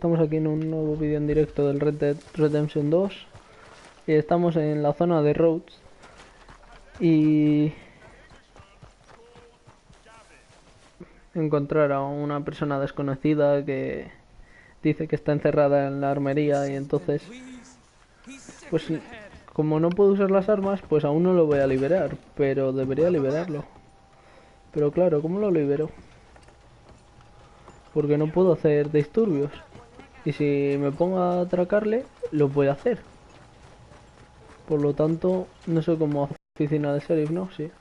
estamos aquí en un nuevo vídeo en directo del Red Dead Redemption 2 y estamos en la zona de Rhodes y encontrar a una persona desconocida que dice que está encerrada en la armería y entonces pues como no puedo usar las armas pues aún no lo voy a liberar, pero debería liberarlo. Pero claro, ¿cómo lo libero? Porque no puedo hacer disturbios. Y si me pongo a atracarle, lo puede hacer. Por lo tanto, no sé cómo hacer oficina de sheriff, ¿no? Sí.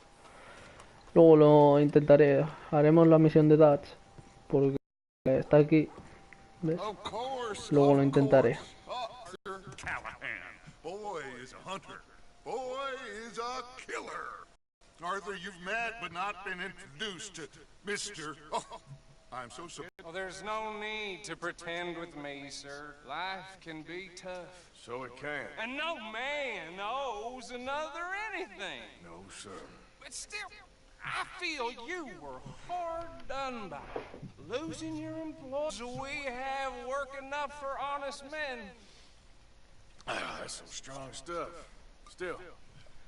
Luego lo intentaré. Haremos la misión de Dutch. Porque está aquí. ¿Ves? Luego lo intentaré. Arthur, you've met but not been introduced to Mr. Oh, I'm so sorry. Well, there's no need to pretend with me, sir. Life can be tough. So it can. And no man owes another anything. No, sir. But still, I feel you were hard done by. Losing your employees. We have work enough for honest men. That's some strong stuff. Still,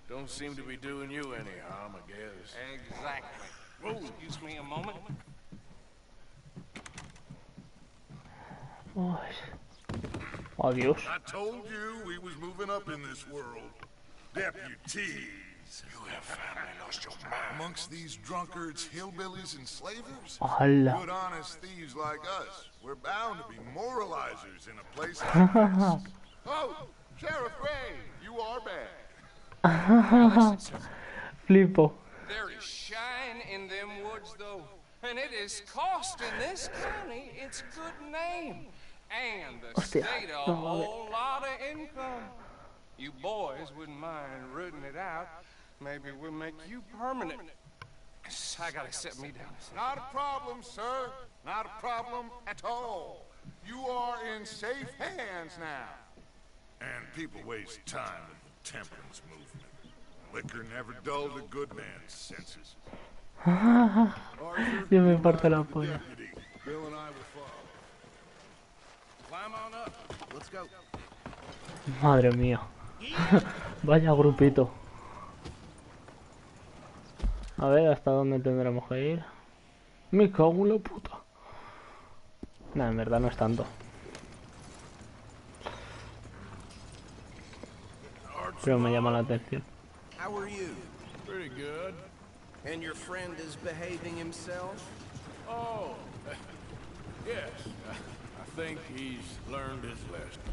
don't seem to be doing you any harm, I guess. Exactly. Whoa, excuse me a moment. Adiós. I told you we was moving up in this world. Deputies. You have finally lost your mind. Amongst these drunkards, hillbillies, and slavers? Hola. Good honest thieves like us. We're bound to be moralizers in a place like this. Oh, Sheriff Gray, you are back. Flipo. There is shine in them woods, though, and it is costing this county its good name, and the state a whole lot of income. You boys wouldn't mind rooting it out. Maybe we'll make you permanent. I gotta set me down. Not a problem, sir. Not a problem at all. You are in safe hands now. And people waste time in the temperance movement. Liquor never dulled a good man's senses. Yo me parto la polla. Bill and I will follow. Climb on up. Let's go. Madre mía. Vaya grupito. A ver hasta dónde tendremos que ir. Me cago en la puta. Nah, en verdad no es tanto. Pero me llama la atención. How are you? Pretty good. And your friend is behaving himself? Oh, yes. I think he's learned his lesson.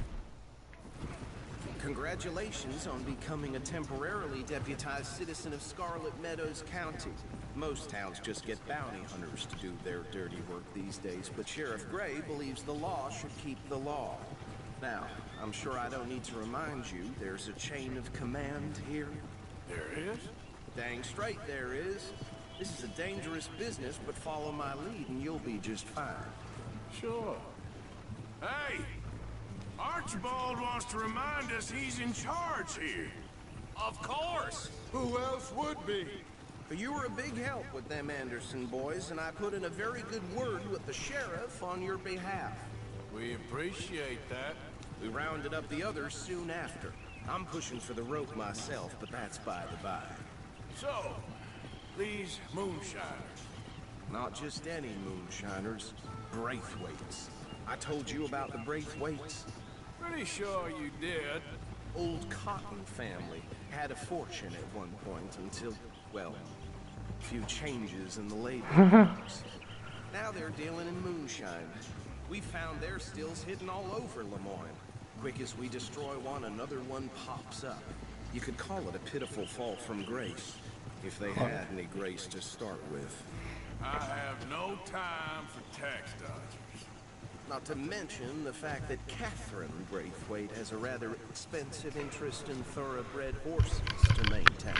Congratulations on becoming a temporarily deputized citizen of Scarlet Meadows County. Most towns just get bounty hunters to do their dirty work these days, but Sheriff Gray believes the law should keep the law. Now, I'm sure I don't need to remind you, there's a chain of command here. There is? Dang straight there is. This is a dangerous business, but follow my lead and you'll be just fine. Sure. Hey! Archibald wants to remind us he's in charge here. Of course. Who else would be? But you were a big help with them Anderson boys, and I put in a very good word with the sheriff on your behalf. We appreciate that. We rounded up the others soon after. I'm pushing for the rope myself, but that's by the by. So, these moonshiners. Not just any moonshiners, Braithwaites. I told you about the Braithwaites. Pretty sure you did. Old Cotton family had a fortune at one point until, well, a few changes in the labor laws. Now they're dealing in moonshine. We found their stills hidden all over Lemoyne. Quick as we destroy one, another one pops up. You could call it a pitiful fall from grace, if they had any grace to start with. I have no time for tax dodgers. Not to mention the fact that Catherine Braithwaite has a rather expensive interest in thoroughbred horses to maintain.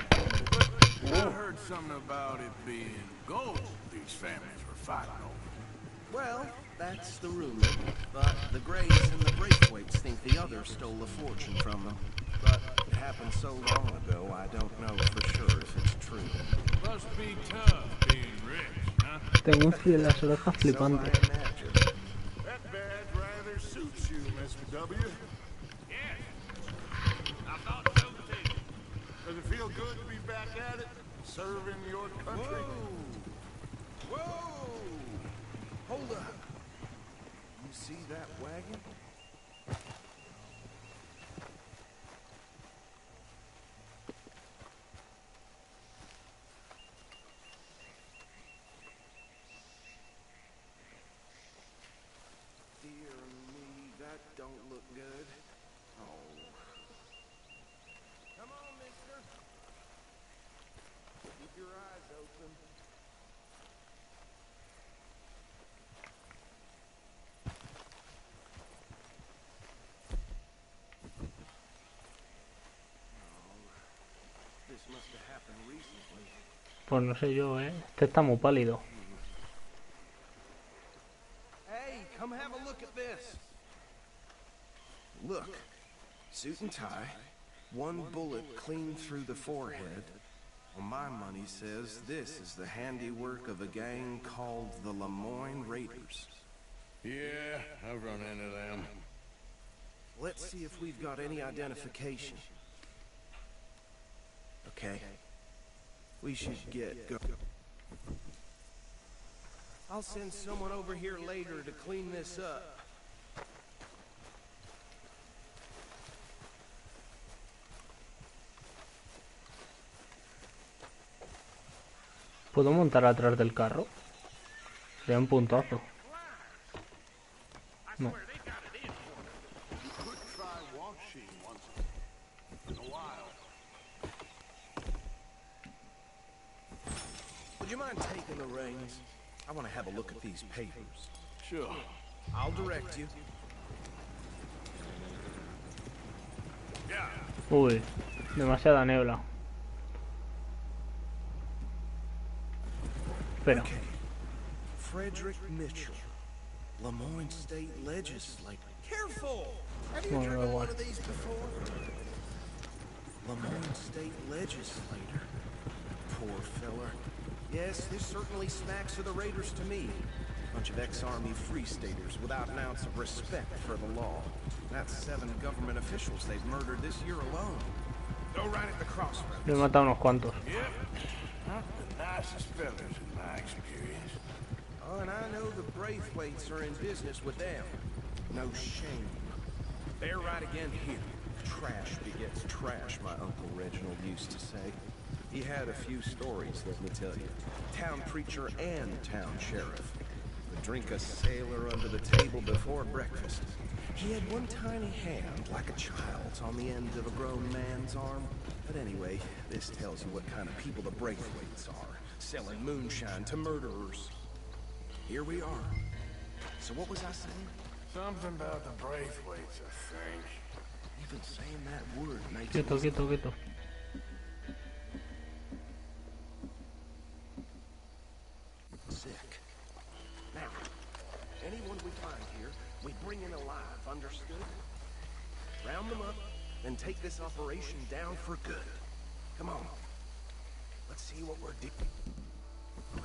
I heard something about it being gold these families were fighting over. Well, that's the rumor. But the Grays and the Braithwaites think the others stole a fortune from them. But it happened so long ago, I don't know for sure if it's true. Must be tough being rich, huh? Tengo un frío en las orejas flipante. That badge rather suits you, Mr. W. Yes, I thought so too. Does it feel good to be back at it, serving your country? Whoa! Whoa! Hold up. You see that wagon? Dear me, that don't look good. Oh. Come on, mister. Keep your eyes open. This must have happened recently. Pues no sé yo, Este está muy pálido. Hey, come have a look at this. Look, suit and tie, one bullet clean through the forehead. Well, my money says this is the handiwork of a gang called the Lemoyne Raiders. Yeah, I've run into them. Let's see if we've got any identification. Okay. We should get go. I'll send someone over here later to clean this up. ¿Puedo montar atrás del carro? Sería un puntazo. No. Could try washing once in a while. Would you mind taking the reins? I want to have a look at these papers. Sure. I'll direct you. Yeah. Uy, demasiada niebla. Espera. Okay. Frederick Mitchell, Lemoyne State Legislator. Careful! Have you Bueno, da driven igual. one of these before? Lemoyne State Legislator. Poor feller. Yes, this certainly smacks of the Raiders to me. Bunch of ex-Army Free Staters without an ounce of respect for the law. That's 7 government officials they've murdered this year alone. Go right at the crossroads. Le he matado unos cuantos. Yep. Not the nicest fellas in my experience. Oh, and I know the Braithwaites are in business with them. No shame. They're right again here. Trash begets trash, my Uncle Reginald used to say. He had a few stories, let me tell you. Town preacher and town sheriff. Would drink a sailor under the table before breakfast. He had one tiny hand, like a child's, on the end of a grown man's arm. But anyway, this tells you what kind of people the Braithwaites are. Selling moonshine to murderers. Here we are. So what was I saying? Something about the Braithwaites, I think. Even saying that word makes Quieto, me quieto, quieto. sick. Now, anyone we find here, we bring in alive, understood? Round them up, then take this operation down for good. Come on. Let's see what we're dealing with.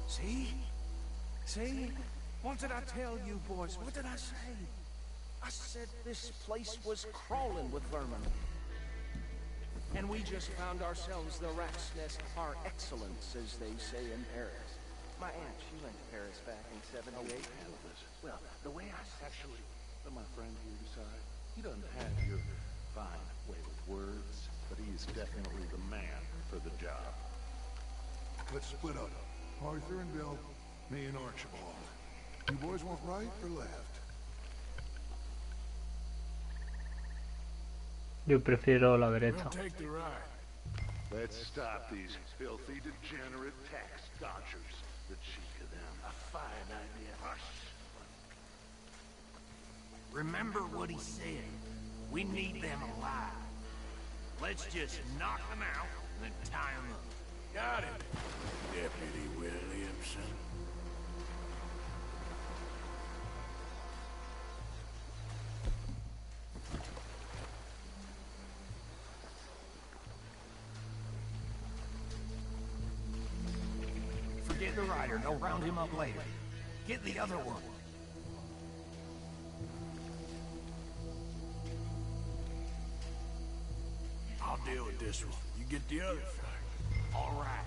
See? See? What did I tell you, boys? What did I say? I said this place was crawling with vermin. And we just found ourselves the rat's nest par excellence, as they say in Paris. My aunt, she went to Paris back in '78. Well, the way I Actually, let my friend here decide. He doesn't have your fine way with words, but he is definitely the man for the job. Let's split up. Arthur and Bill, me and Archibald. You boys want right or left? Yo prefiero la We'll derecha. take the right. Let's stop these filthy, degenerate tax dodgers. The cheek of them. A fine idea. Remember what he said. We need them alive. Let's just knock them out and then tie them up. Got it, Deputy Williamson. Get the rider, they'll round him up later. Get the other one. I'll deal with this one. You get the other thing. All right.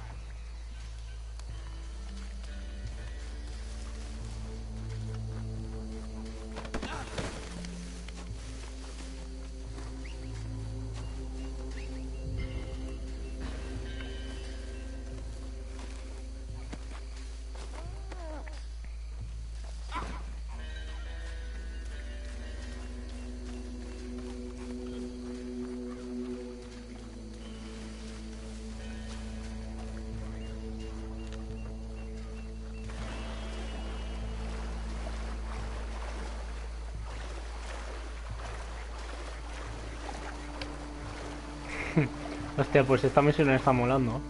Hostia, pues esta misión me está molando.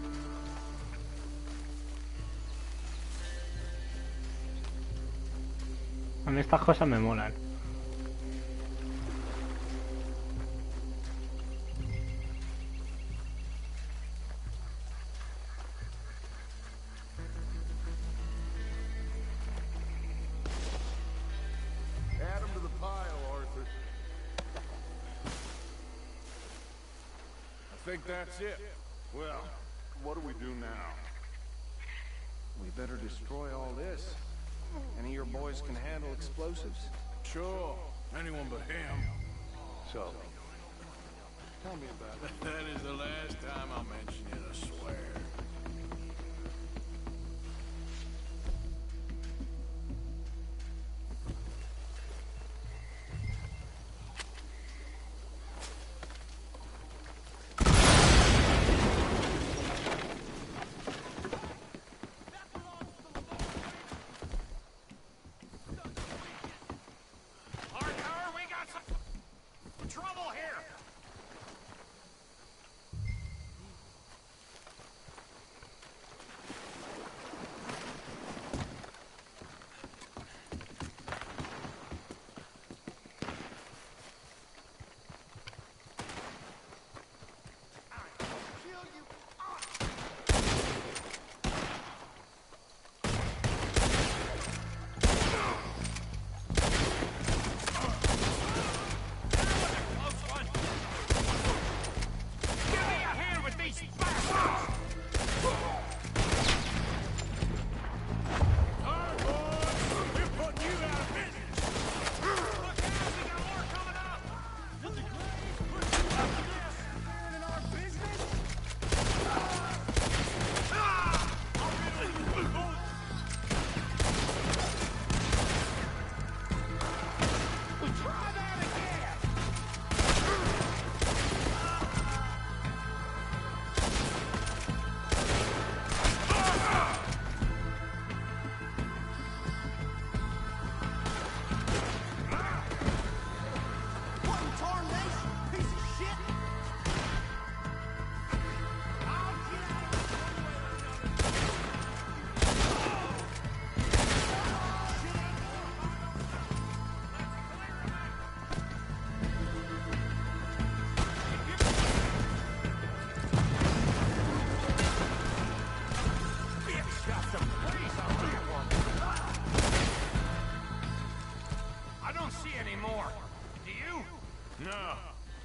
A mí estas cosas me molan. Add 'em to the pile, Arthur. I think that's it. Well, what do we do now? We better destroy all this. Any of your boys can handle explosives. Sure, anyone but him. So, tell me about it. That is the last time I'll mention it, I swear. Arthur, we got some trouble here.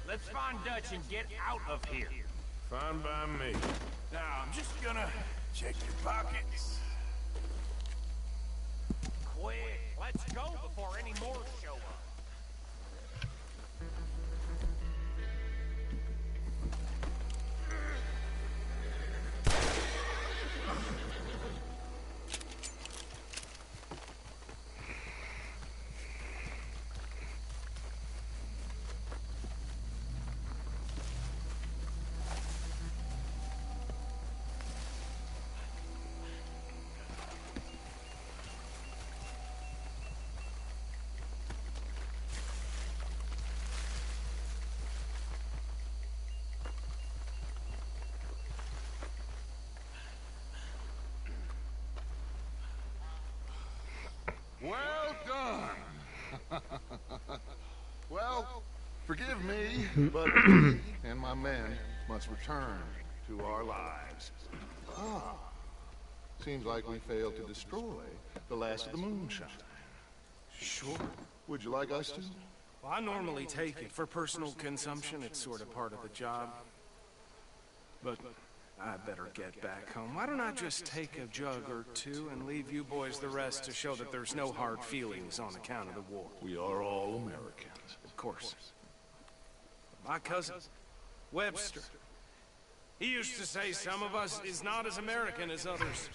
Let's find Dutch and get out of here. Fine by me. Now, I'm just gonna check your pockets. Quick, let's go before any more show up. Well done. Well, forgive me, but me and my men must return to our lives. Ah, Seems like we failed to destroy the last of the moonshine. Sure. Would you like us to? Well, I normally take it for personal consumption. It's sort of part of the job. But I better get back home. Why don't I just take a jug or two and leave you boys the rest to show that there's no hard feelings on account of the war? We are all Americans. Of course. My cousin, Webster, he used to say some of us is not as American as others,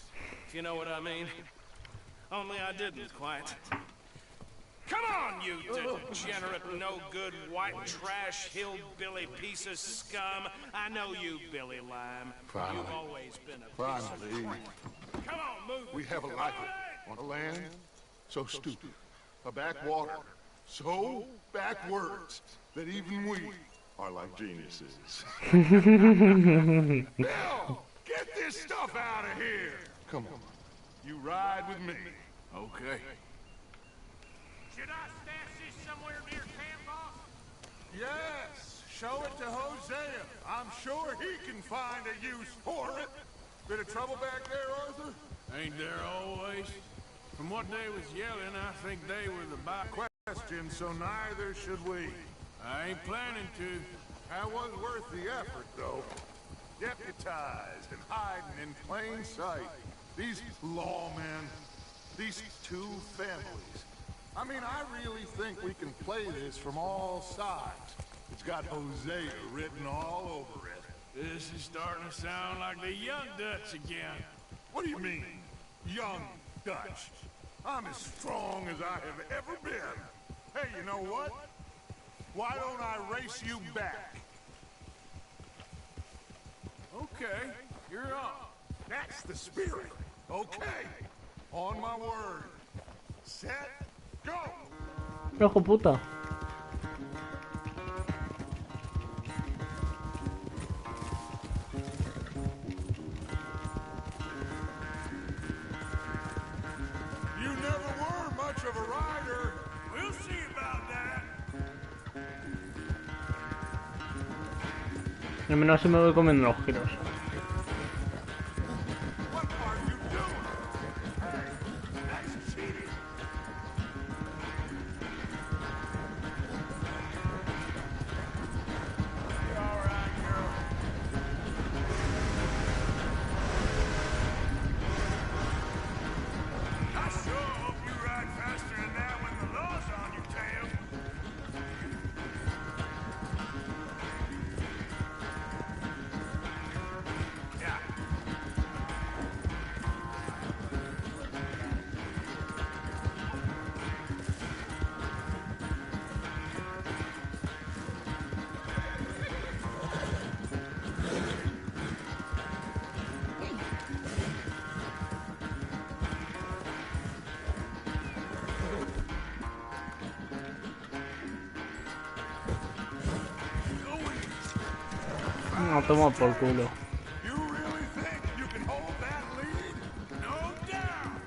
if you know what I mean. Only I didn't quite. Come on, you degenerate, no-good, white trash, hillbilly piece of scum. I know you, Billy Lime. Finally. You've always been a piece Finally. of crap. Come on, move. We have a life on a land so stupid, a backwater so backwards that even we are like geniuses. Bill, get this stuff out of here. Come on, you ride with me. Okay. Should I stash this somewhere near camp, boss? Yes, show it to Hosea. I'm sure he can find a use for it. Bit of trouble back there, Arthur? Ain't there always? From what they was yelling, I think they were the Question, so neither should we. I ain't planning to. That was worth the effort, though. Deputized and hiding in plain sight. These lawmen, these two families. I mean, I really think we can play this from all sides. It's got Hosea written all over it. This is starting to sound like the Young Dutch again. What do you mean, young Dutch? I'm as strong as I have ever been. Hey, you know what? Why don't I race you back? Okay, you're on. That's the spirit. Okay. On my word. Set, go! Hijo puta. You never were much of a rider. We'll see about that. Al menos así me voy comiendo los giros. What are you doing? Hey, that's cheating. You're all right, girl. I sure hope you ride faster than that when the law's on your tail. Yeah. No, toma por culo. You really think you can hold that lead? No doubt.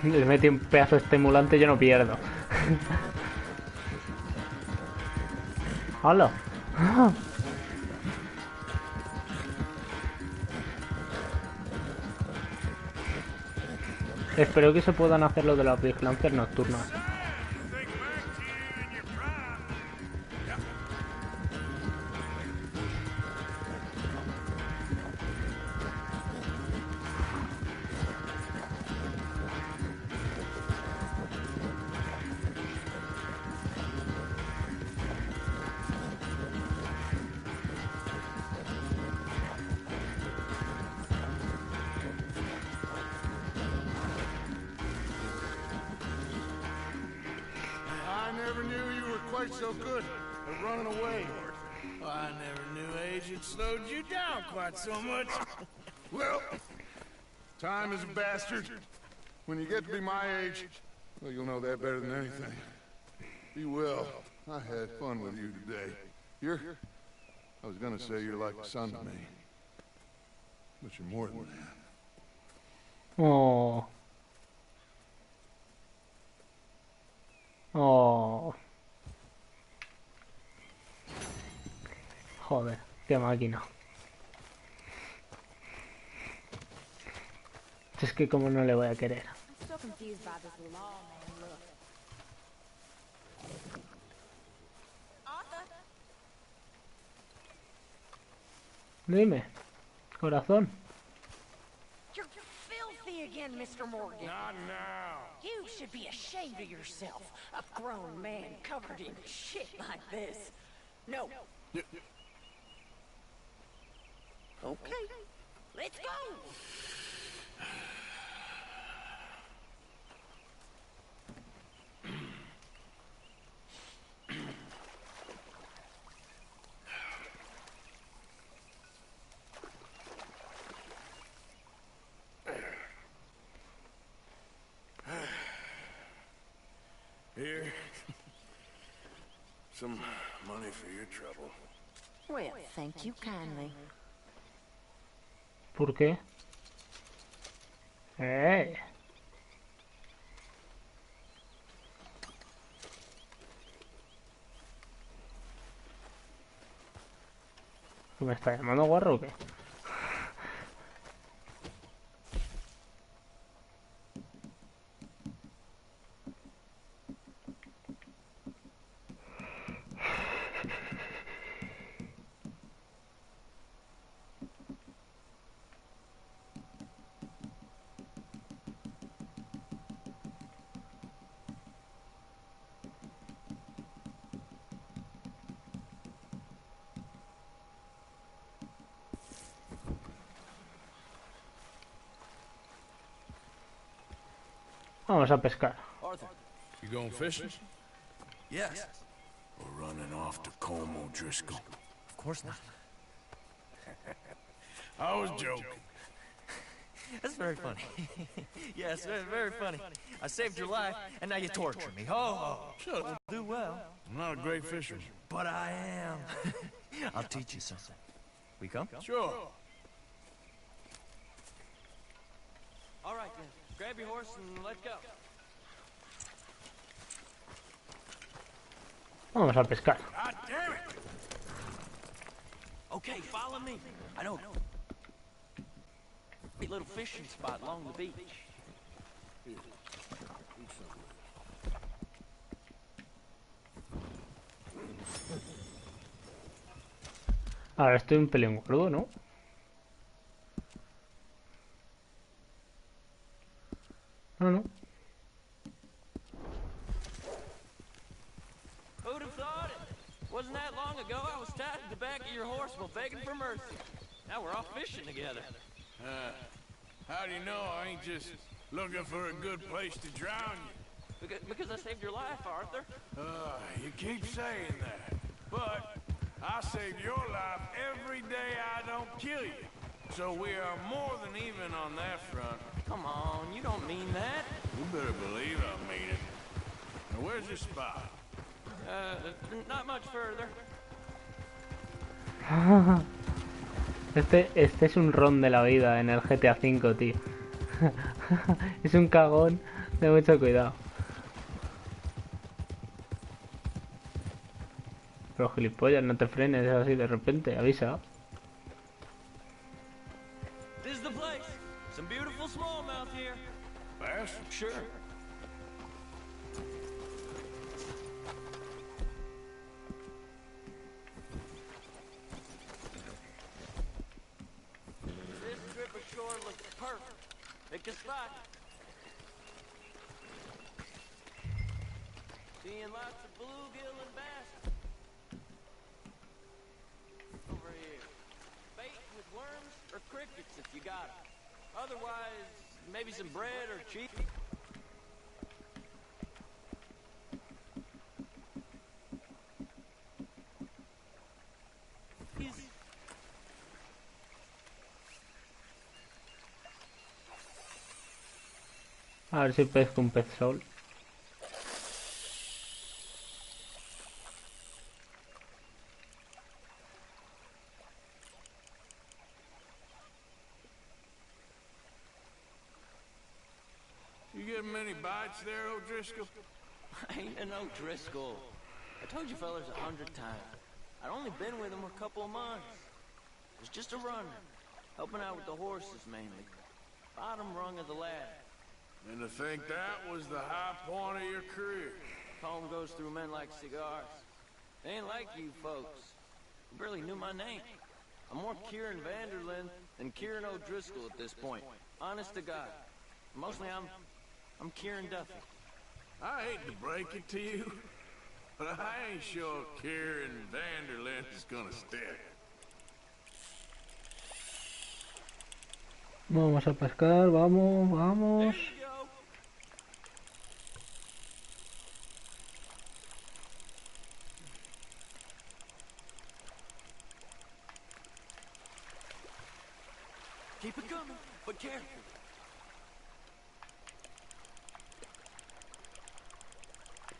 Le metí un pedazo de estimulante y yo no pierdo. ¡Hala! ¡Ah! Espero que se puedan hacer lo de las vigilancias nocturnas. Think back to you in your prime. Yep. I never knew you were quite so good at running away. I never knew age had slowed you down quite so much. Well, time is a bastard. When you get to be my age, well, you'll know that better than anything. Be well. I had fun with you today. I was gonna say you're like a son to me. But you're more than that. Oh. Oh. Joder, qué máquina. Es que como no le voy a querer. I'm still confused by this law, man. Look. Arthur? Dime, corazón. You're filthy again, Mr. Morgan. Not now. You should be ashamed of yourself. A grown man covered in shit like this. No. Okay. Let's go. Here. Some money for your trouble. Well, thank you kindly. ¿Por qué? ¿Me está llamando guarro o qué? Vamos a pescar. Arthur. You going fishing? Yes. Or running off to Colm O'Driscoll? Of course not. I was joking. That's very funny. Yes, very, very funny. I saved your life, and now you torture me. Oh, Shut up. do well. I'm not a great fisherman. But I am. I'll teach you something. We come? Sure. All right, then. Grab your horse and let's go. Vamos a pescar. God damn it! Okay, follow me. I know a little fishing spot along the beach. Ahora estoy un pelín gordo, ¿no? No. Who'd have thought it? Wasn't that long ago I was tied to the back of your horse while begging for mercy. Now we're off fishing together. How do you know I ain't just looking for a good place to drown you? Because I saved your life, Arthur. You keep saying that. But I save your life every day I don't kill you. So we are more than even on that front. Come on, you don't mean that. You better believe I mean it. Now where's this spot? Not much further. Este es un ron de la vida en el GTA V, tío. Es un cagón de mucho cuidado. Pero gilipollas, no te frenes así de repente, avisa. This is the place. Some beautiful smallmouth here. Bass? Sure. This strip of shore looks perfect. Pick a spot. Seeing lots of bluegill and bass. Over here. Bait with worms or crickets if you got it. Otherwise, maybe some bread or cheese. A ver si pesco un pez sol. You getting many bites there, O'Driscoll? I ain't an O'Driscoll. I told you fellas 100 times. I'd only been with him a couple of months. It was just a runner, helping out with the horses mainly. Bottom rung of the ladder. And to think that was the high point of your career. Home goes through men like cigars. They ain't like you folks. You barely knew my name. I'm more Kieran Vanderlyn than Kieran O'Driscoll at this point. Honest to God. Mostly I'm Kieran Duffy. I hate to break it to you, but I ain't sure Kieran Vanderlyn is gonna stick. Vamos a pescar, vamos, vamos. There you go. Keep it coming, but careful.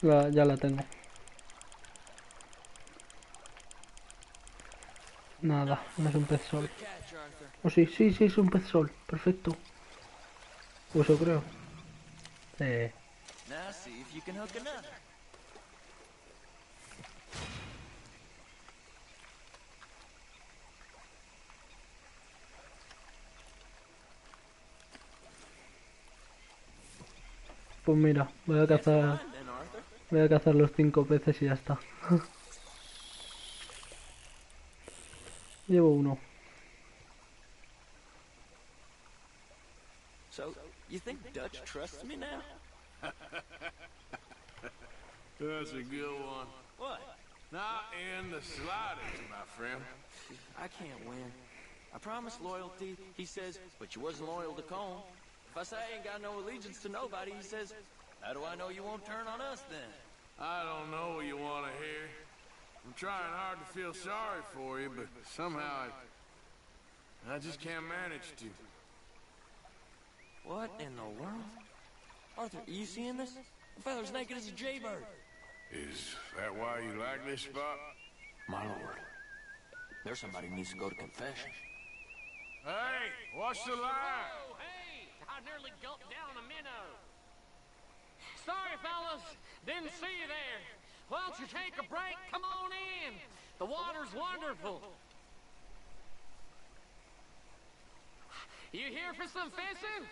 Ya la tengo. Nada, no es un pez sol. Good catch, Arthur. Oh, sí, sí, sí, es un pez sol. Perfecto. Pues eso creo. Now see if you can hook another. Pues mira, voy a cazar los 5 peces y ya está. Llevo uno. So, you think Dutch trusts me now? That's a good one. What? Not in the slightest, my friend. I can't win. I promised loyalty, he says, but you wasn't loyal to Cone. If I say I ain't got no allegiance to nobody, he says, how do I know you won't turn on us then? I don't know what you want to hear. I'm trying hard to feel sorry for you, but somehow I just can't manage to. What in the world? Arthur, are you seeing this? The fella's naked as a jaybird. Is that why you like this spot? My lord. There's somebody who needs to go to confession. Hey, watch the line! Oh, hey! I nearly gulped down a minnow. Sorry, fellas. Didn't see you there. Why don't you take a break? Come on in. The water's wonderful. You here for some fishing?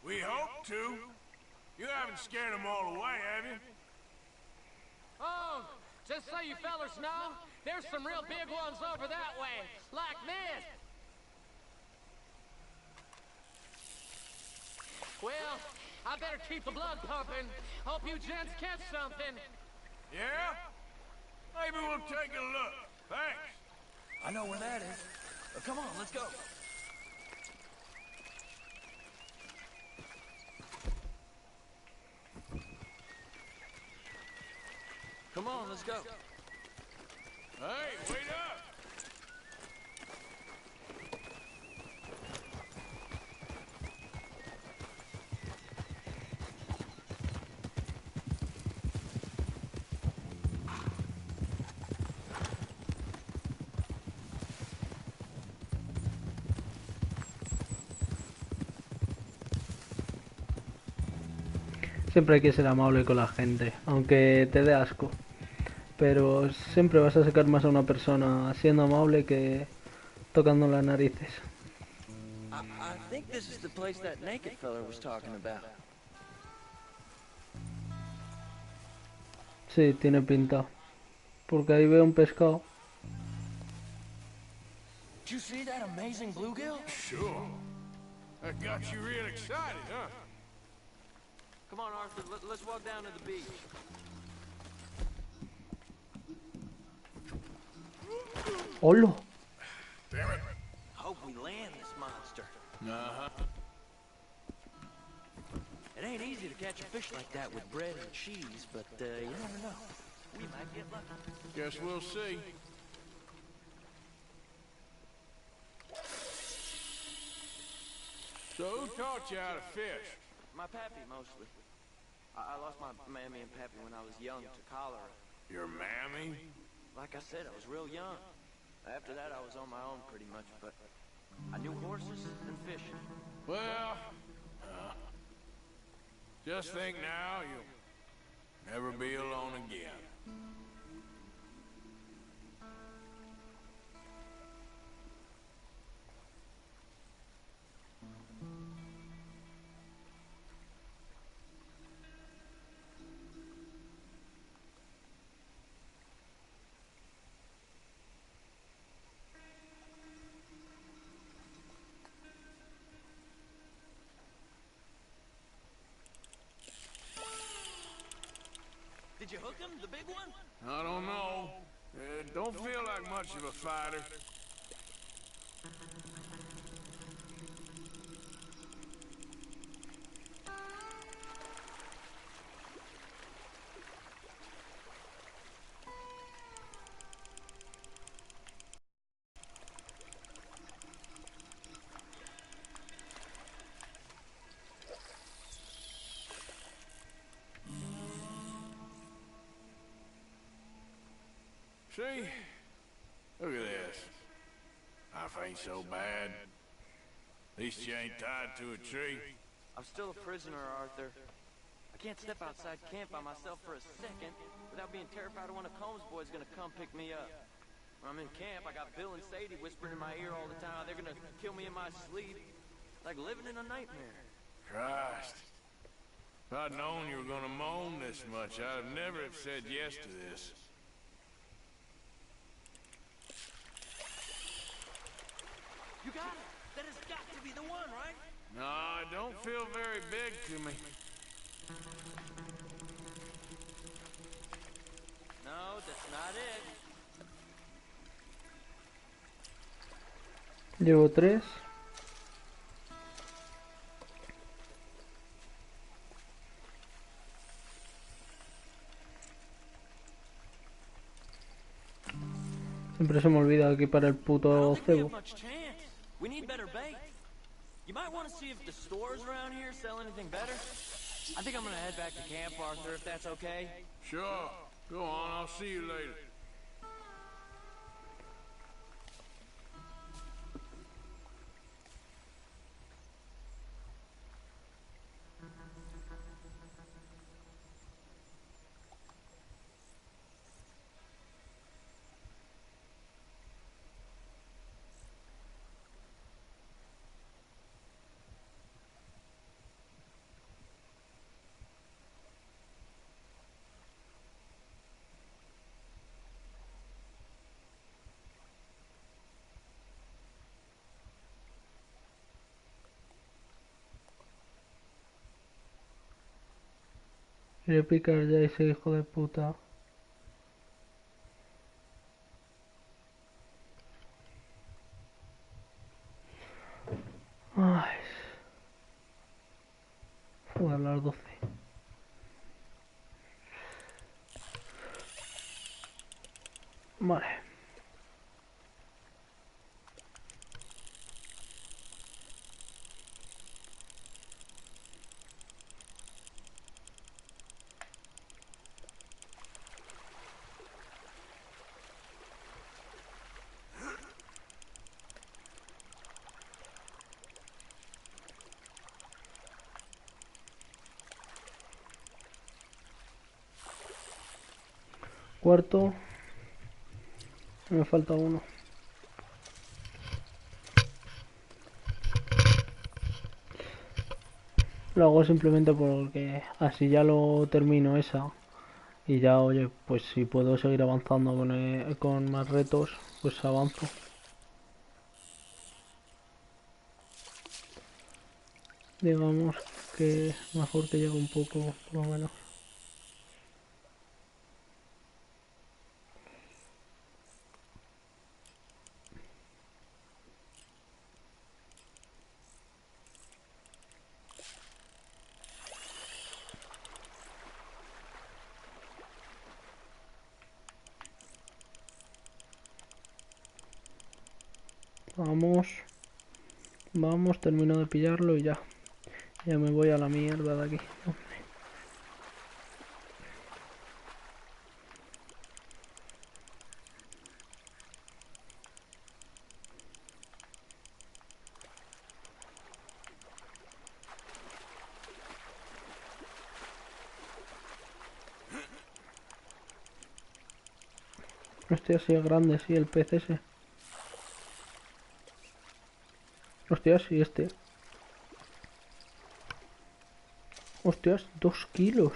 We hope to. You haven't scared them all away, have you? Oh, just so you fellas know, there's some real big ones over that way, like this. Well, I better keep the blood pumping. Hope you gents catch something. Yeah? Maybe we'll take a look. Thanks. I know where that is. Come on, let's go. Come on, let's go. Hey, wait up! Siempre hay que ser amable con la gente, aunque te dé asco. Pero siempre vas a sacar más a una persona siendo amable que tocando las narices. I think this is the place that naked fella was talking about. Sí, tiene pinta. Porque ahí veo un pescado. Did you see that amazing bluegill? Sure. That got you real excited, huh? Come on, Arthur, let's walk down to the beach. ¡Hola! Damn it. Hope we land this monster. Uh-huh. It ain't easy to catch a fish like that with bread and cheese, but you never know. We might get lucky. Guess we'll see. So who taught you how to fish? My pappy, mostly. I lost my mammy and pappy when I was young to cholera. Your mammy? Like I said, I was real young. After that, I was on my own pretty much, but I knew horses and fishing. Well, just think now you'll never be alone again. Did you hook him, the big one? I don't know. Don't feel like much of a fighter. See? Look at this. Life ain't so bad. At least you ain't tied to a tree. I'm still a prisoner, Arthur. I can't step outside camp by myself for a second without being terrified of one of Combs' boys gonna come pick me up. When I'm in camp, I got Bill and Sadie whispering in my ear all the time how they're gonna kill me in my sleep. Like living in a nightmare. Christ. If I'd known you were gonna moan this much, I'd have never have said yes to this. You got it! That has got to be the one, right? No, it don't feel very big to me. No, that's not it. Llevo 3. Siempre se me olvida equipar el puto cebo. We need better bait. You might want to see if the stores around here sell anything better. I think I'm gonna head back to camp, Arthur, if that's okay. Sure. Go on, I'll see you later. Voy a picar ya ese hijo de puta. Ay. Joder, las 12. Vale. Cuarto. Me falta uno. Lo hago simplemente porque así ya lo termino esa. Y ya, oye, pues si puedo seguir avanzando con más retos, pues avanzo. Digamos que mejor que llegue un poco, por lo menos. Vamos, termino de pillarlo y ya. Ya me voy a la mierda de aquí. Hostia, sí es grande, sí, el pez ese. Hostias, sí, este. Hostias, 2 kilos.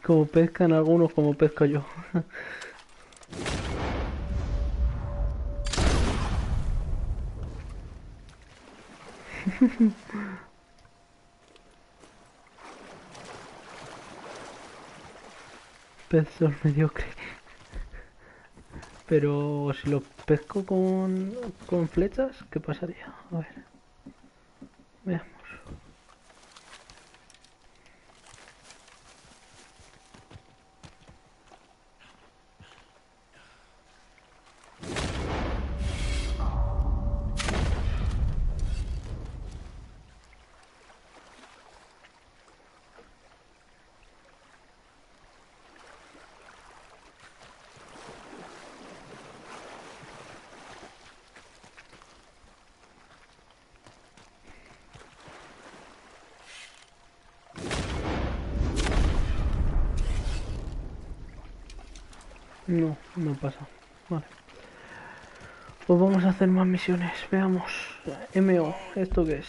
Como pescan algunos, como pesco yo. Pez mediocre. Pero si lo pesco con flechas, ¿qué pasaría? A ver. Veamos. No, no pasa. Vale. Pues vamos a hacer más misiones. Veamos. MO. ¿Esto qué es?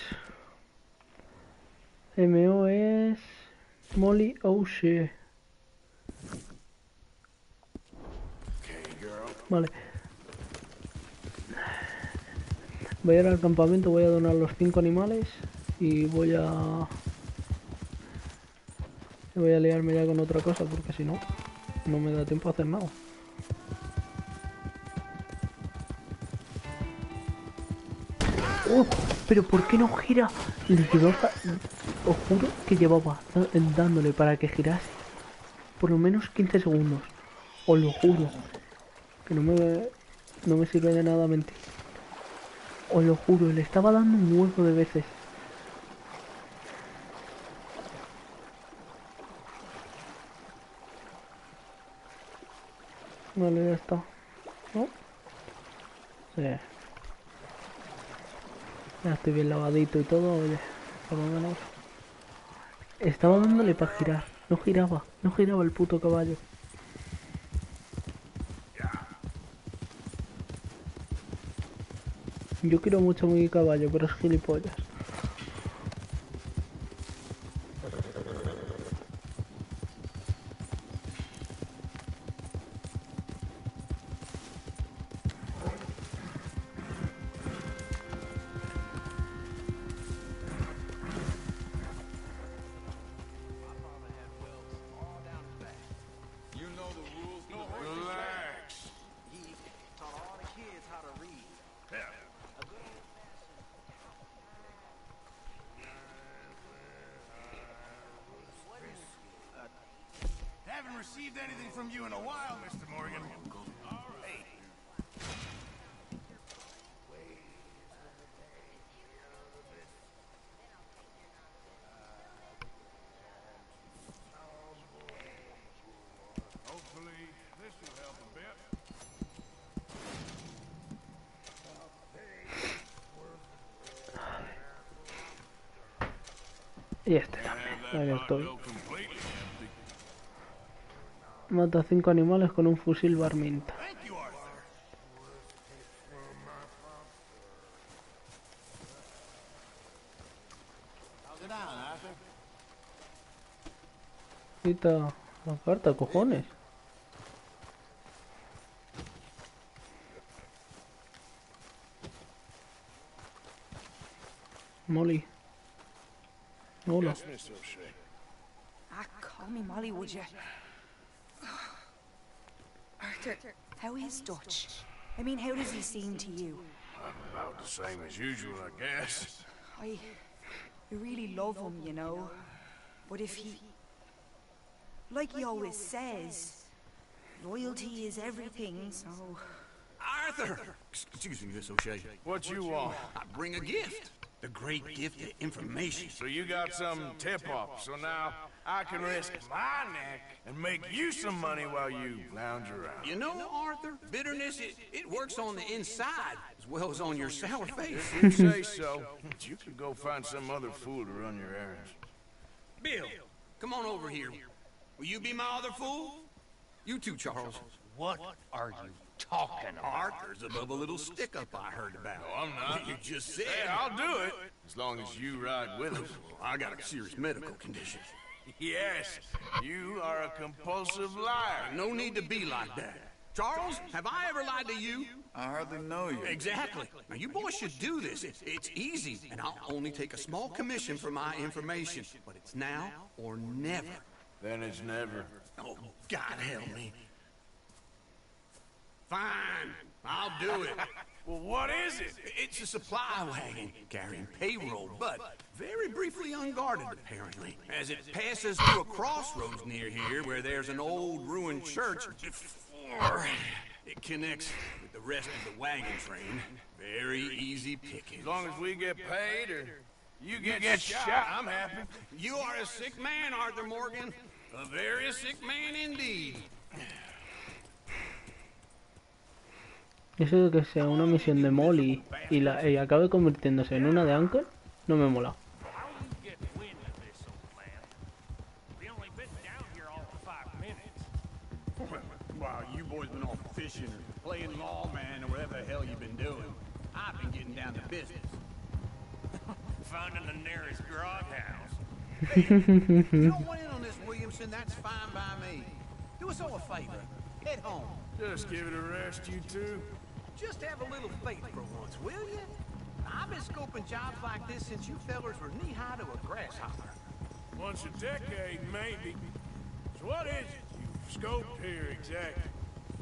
MO es... muyyy. Vale. Voy a ir al campamento, voy a donar los 5 animales y voy a liarme ya con otra cosa porque si no, no me da tiempo a hacer nada. ¡Oh! Pero ¿por qué no gira? Le llevaba, os juro que llevaba dándole para que girase por lo menos 15 segundos. Os lo juro. Que no me sirve de nada mentir. Os lo juro, le estaba dando un huevo de veces. Vale, ya está. ¿No? Sí. Ya estoy bien lavadito y todo, oye. Por lo menos. Estaba dándole para girar. No giraba el puto caballo. Yo quiero mucho mi caballo, pero es gilipollas. Haven't received anything from you in a while, Mr. Morgan. Hey. Hopefully, this will help a bit. Y este también. Ahí estoy. Mata 5 animales con un fusil Barminta. Quita la carta, cojones. Molly. Hola. Ah, call me Molly, would you? Arthur, how is Dutch? I mean, how does he seem to you? About the same as usual, I guess. I really love him, you know. But if he... Like he always says, loyalty is everything, so... Arthur! Excuse me, Miss O'Shea. What you want? I bring a gift. The great gift of information. So you got some tip-off, so now I can risk my neck and make you some money while you lounge around. You know, Arthur, bitterness, it works on the inside as well as on your sour face. If you say so, but you can go find some other fool to run your errands. Bill, come on over here. Will you be my other fool? You too, Charles. What are you talking about? Arthur's above a little stick-up I heard about. No, I'm not. You just said. Hey, I'll do it, as long as you ride with us. I got a serious medical condition. Yes, you are a compulsive liar. No need to be like that. Charles, have I ever lied to you? I hardly know you. Exactly. Now, you boys should do this. It's easy, and I'll only take a small commission for my information. But it's now or never. Then it's never. Oh, God help me. Fine, I'll do it. Well, what is it? It's a supply wagon carrying payroll, but very briefly unguarded, apparently. As it passes through a crossroads near here where there's an old ruined church before it connects with the rest of the wagon train. Very easy picking. As long as we get paid or you get shot, I'm happy. You are a sick man, Arthur Morgan. A very sick man indeed. Eso de que sea una misión de Molly y acabe convirtiéndose en una de Uncle, no me mola. While you boys been off fishing or playing lawman or whatever the hell you've been doing, I've been getting down to business. Finding the nearest grog house. You don't want in on this, Williamson, that's fine by me. Do us all a favor. Head home. Just give it a rest, you two. Just have a little faith for once, will you? I've been scoping jobs like this since you fellers were knee-high to a grasshopper. Once a decade, maybe. So what is it you've scoped here exactly?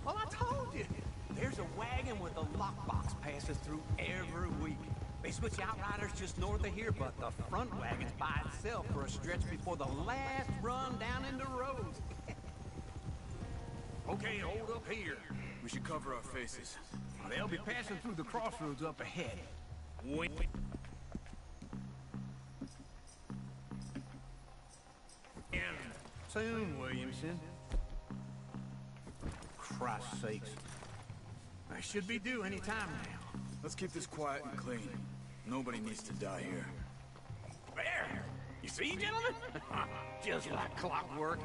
Well, I told you. There's a wagon with a lockbox passes through every week. They switch outriders just north of here, but the front wagon's by itself for a stretch before the last run down into Rhodes. Okay, hold up here. We should cover our faces. They'll be passing through the crossroads up ahead. Wait. Soon, Williamson. Christ's sakes. I should be due any time now. Let's keep this quiet and clean. Nobody needs to die here. There! You see, gentlemen? Just like clockwork.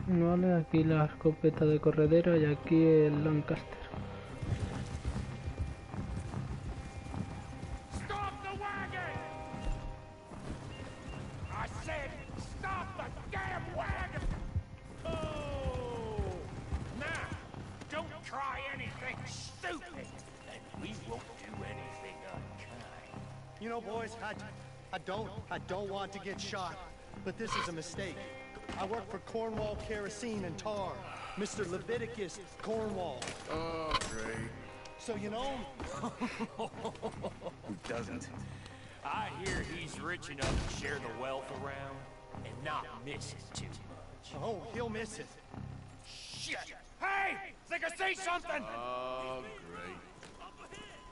Vale, aquí la escopeta de corredera y aquí el Lancaster. Stop the wagon! I said, stop the damn wagon! Oh! Now, don't try anything stupid, and we won't do anything unkind. You know, boys, I don't want to get shot, but this is a mistake. I work for Cornwall Kerosene and Tar, Mr. Leviticus Cornwall. Oh, great. So you know him? Who doesn't? I hear he's rich enough to share the wealth around and not miss it too much. Oh, he'll miss it. Shit! Hey! Think I see something! Oh, great.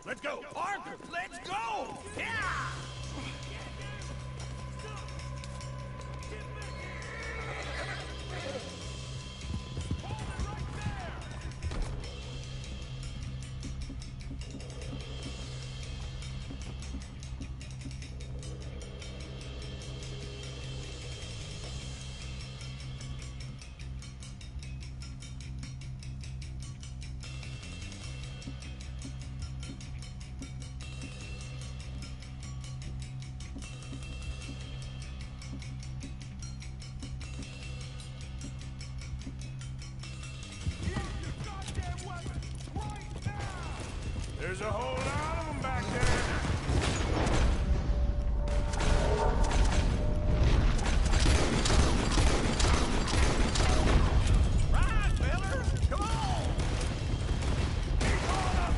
Let's go! Arthur, let's go! Yeah! There's a whole lot of them back there. Right, fellas! Come on! Keep on up!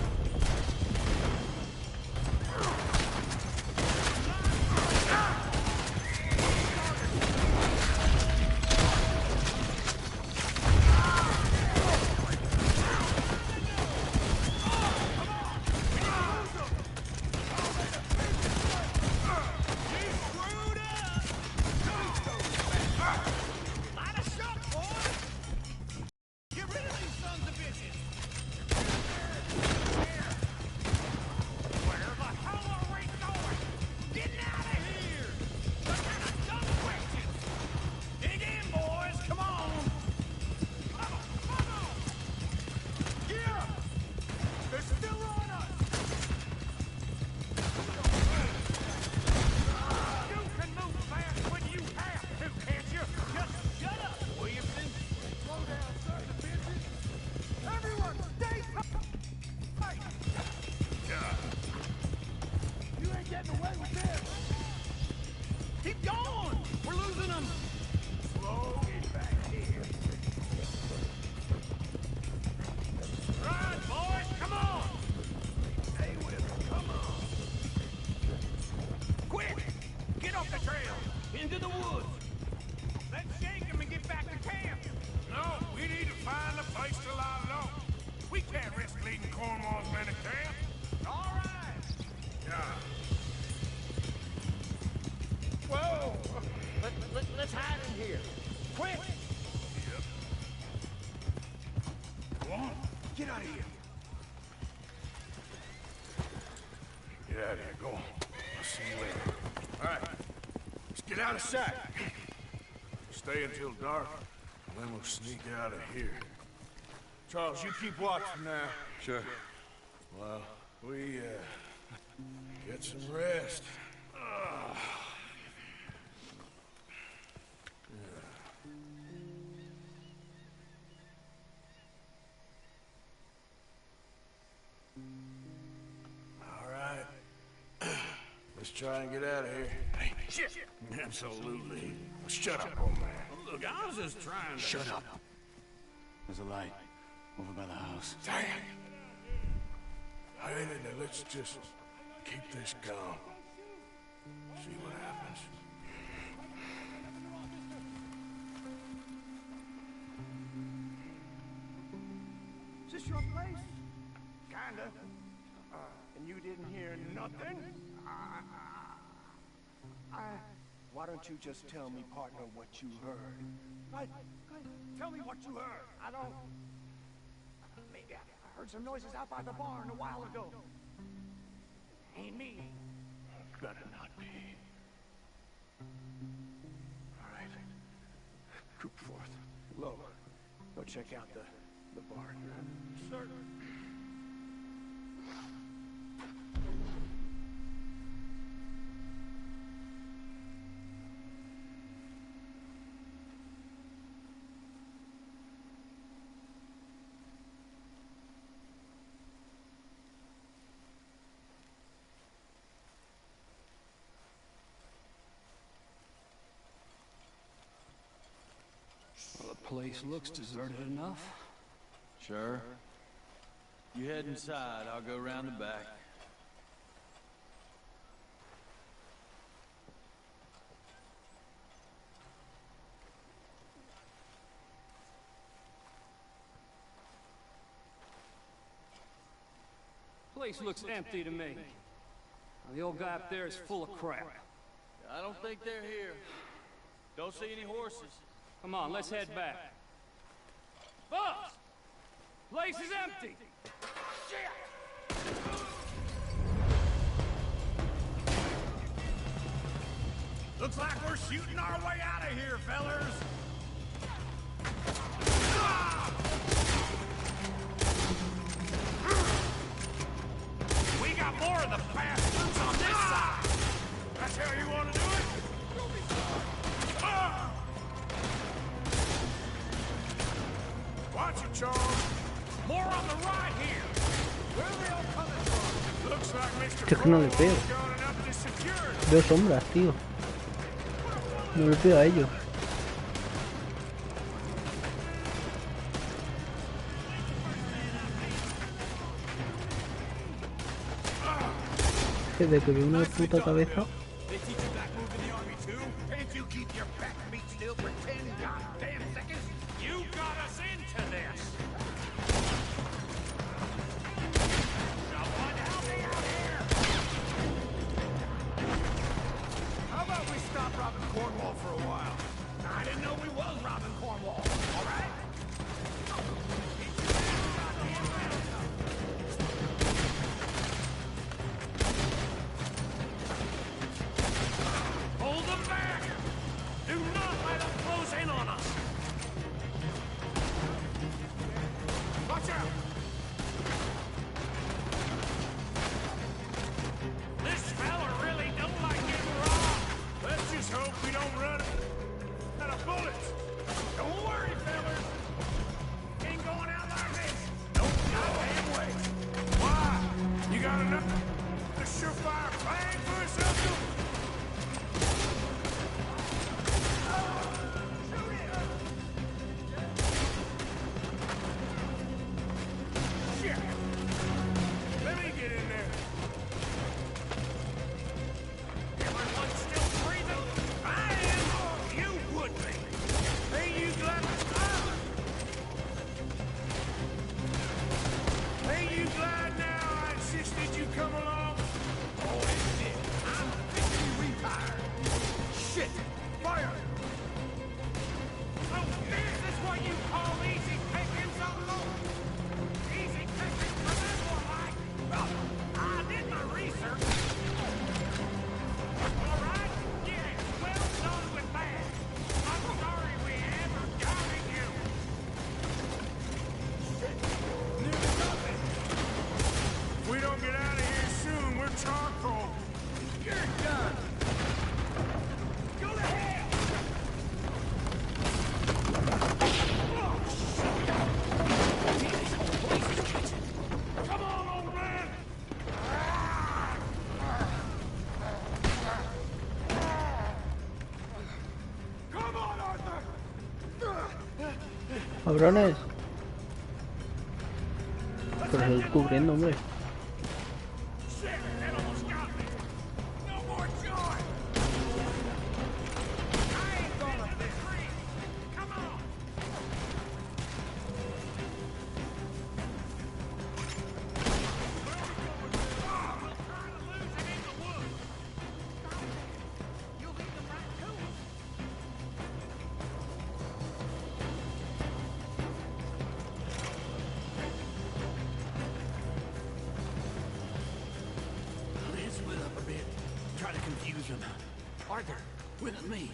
You ain't getting away with this. Keep going. We're losing them. Slow it back here. Right, boys, come on. Stay with them. Come on. Quick! Get off the trail. Into the woods. Let's shake them and get back to camp. No, we need to find a place to lie low. We can't risk leading Cornwall's men to camp. All right. Yeah. Whoa! Let's hide in here. Quick! Yep. Go on. Get out of here. Get out of here. Go on. I'll see you later. All right. Let's get out of sight. Stay until dark, and then we'll sneak out of here. Charles, you keep watch from now. Sure. Well, we, get some rest. All right. Let's try and get out of here. Hey, shit! Absolutely. Shut up, old man. Look, I was just trying to... Shut up. There's a light over by the house. Damn. Hey, now let's just keep this calm. See what happens. Is this your place? Kinda. And you didn't hear nothing? Why don't you just tell me, partner, what you heard? Tell me what you heard. I don't... Maybe I heard some noises out by the barn a while ago. Ain't me. Better not be. All right. Group forth. Low. Go check out the barn. Sir. Well, the place looks deserted enough. Sure. You head inside, I'll go around the back. Place looks empty to me. The old guy up there is full of crap. I don't think they're here. Don't see any horses. Come on, let's head back. Boss! Place is empty! Looks like we're shooting our way out of here, fellers. We got more of the bastards on this side. That's how you want to do it? Watch it, Charles. More on the right here. Where are they all coming from? Looks like Mr. Es que no le pego. Cornwall's gone up to security. Veo sombras, tío. No le pego a ellos. Es que de que veo una puta cabeza. They teach you that move in the army too? Can't you keep your back beat still for 10 goddamn seconds? You got us into this. Someone help me out here! How about we stop robbing Cornwall for a while? I didn't know we was robbing Cornwall. All right? Hold them back! Do not let them close in on us! Cabrones. Pero se estoy cubriendo, hombre. Let's split up a bit. Try to confuse them. Arthur, with me.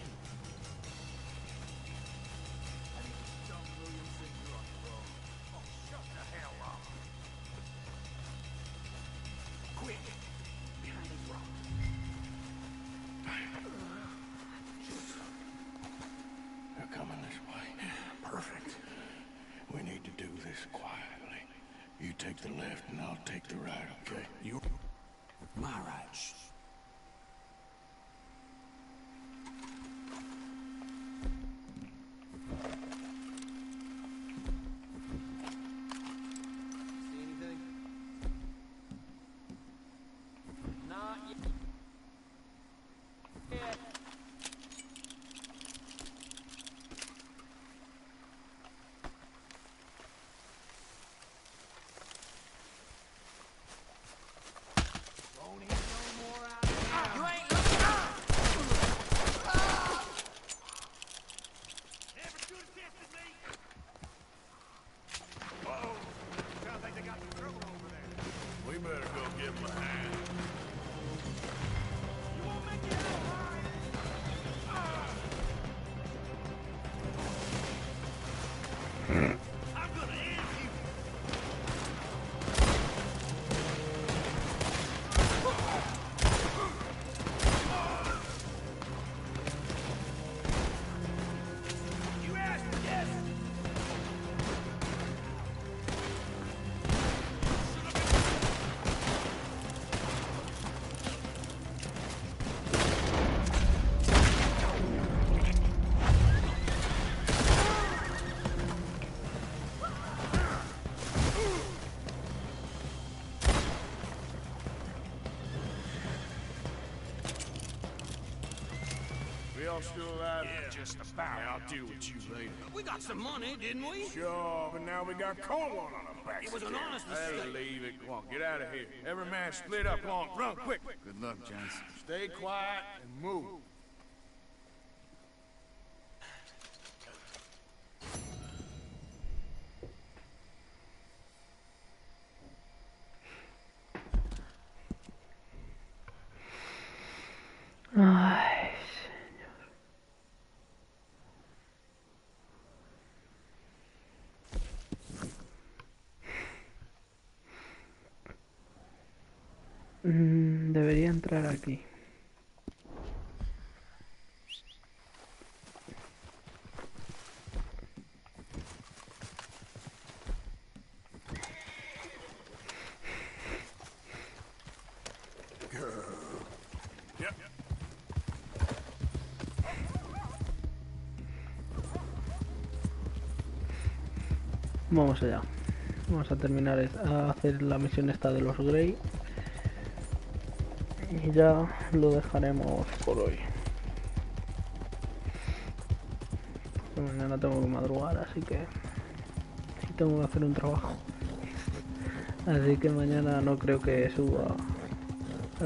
Quick, behind this rock. They're coming this way. Perfect. We need to do this quietly. You take the left and I'll take the right, okay? You... My right. Shh. See anything? Not yet. You ain't looking. Never should have tested me. Uh-oh. Sounds like they got some trouble over there. We better go give them a hand. You won't make it out alive. I'm gonna end you. You asked, yes. We all still alive? Yeah, Just about. I'll deal with you later. We got some money, didn't we? Sure, but now we got Cornwall on our backs. It was an honest Hey, mistake. leave it. Come on, get out of here. Every man split up. Come on, run quick. Good luck, gents. Stay quiet and move. Ay, señor. Debería entrar aquí. Yep. Vamos allá. Vamos a terminar a hacer la misión esta de los Grey. Y ya lo dejaremos por hoy. Mañana tengo que madrugar, así que tengo que hacer un trabajo. Así que mañana no creo que suba.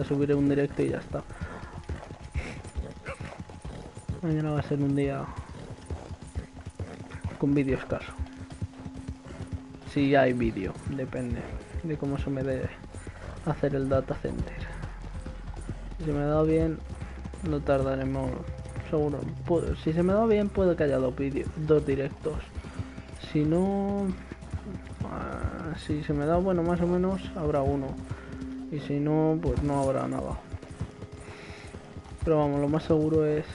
Subiré un directo y ya está. Mañana va a ser un día con vídeo escaso. Si hay vídeo, depende de cómo se me dé hacer el data center. Si me da bien, no tardaremos, seguro. Si se me da bien, puede que haya dos directos. Si no, si se me da bueno, más o menos, habrá uno. Y si no, pues no habrá nada. Pero vamos, lo más seguro es...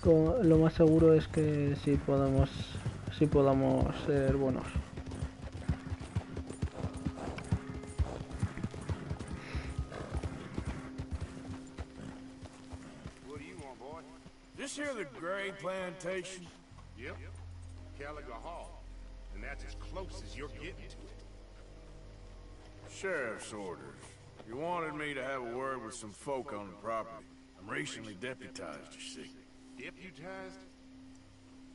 Lo más seguro es que sí podamos ser buenos. This Gray plantation? Yep. Gallagher Hall. And that's as close as you're getting to it. Sheriff's orders. You wanted me to have a word with some folk on the property. I'm recently deputized, you see. Deputized?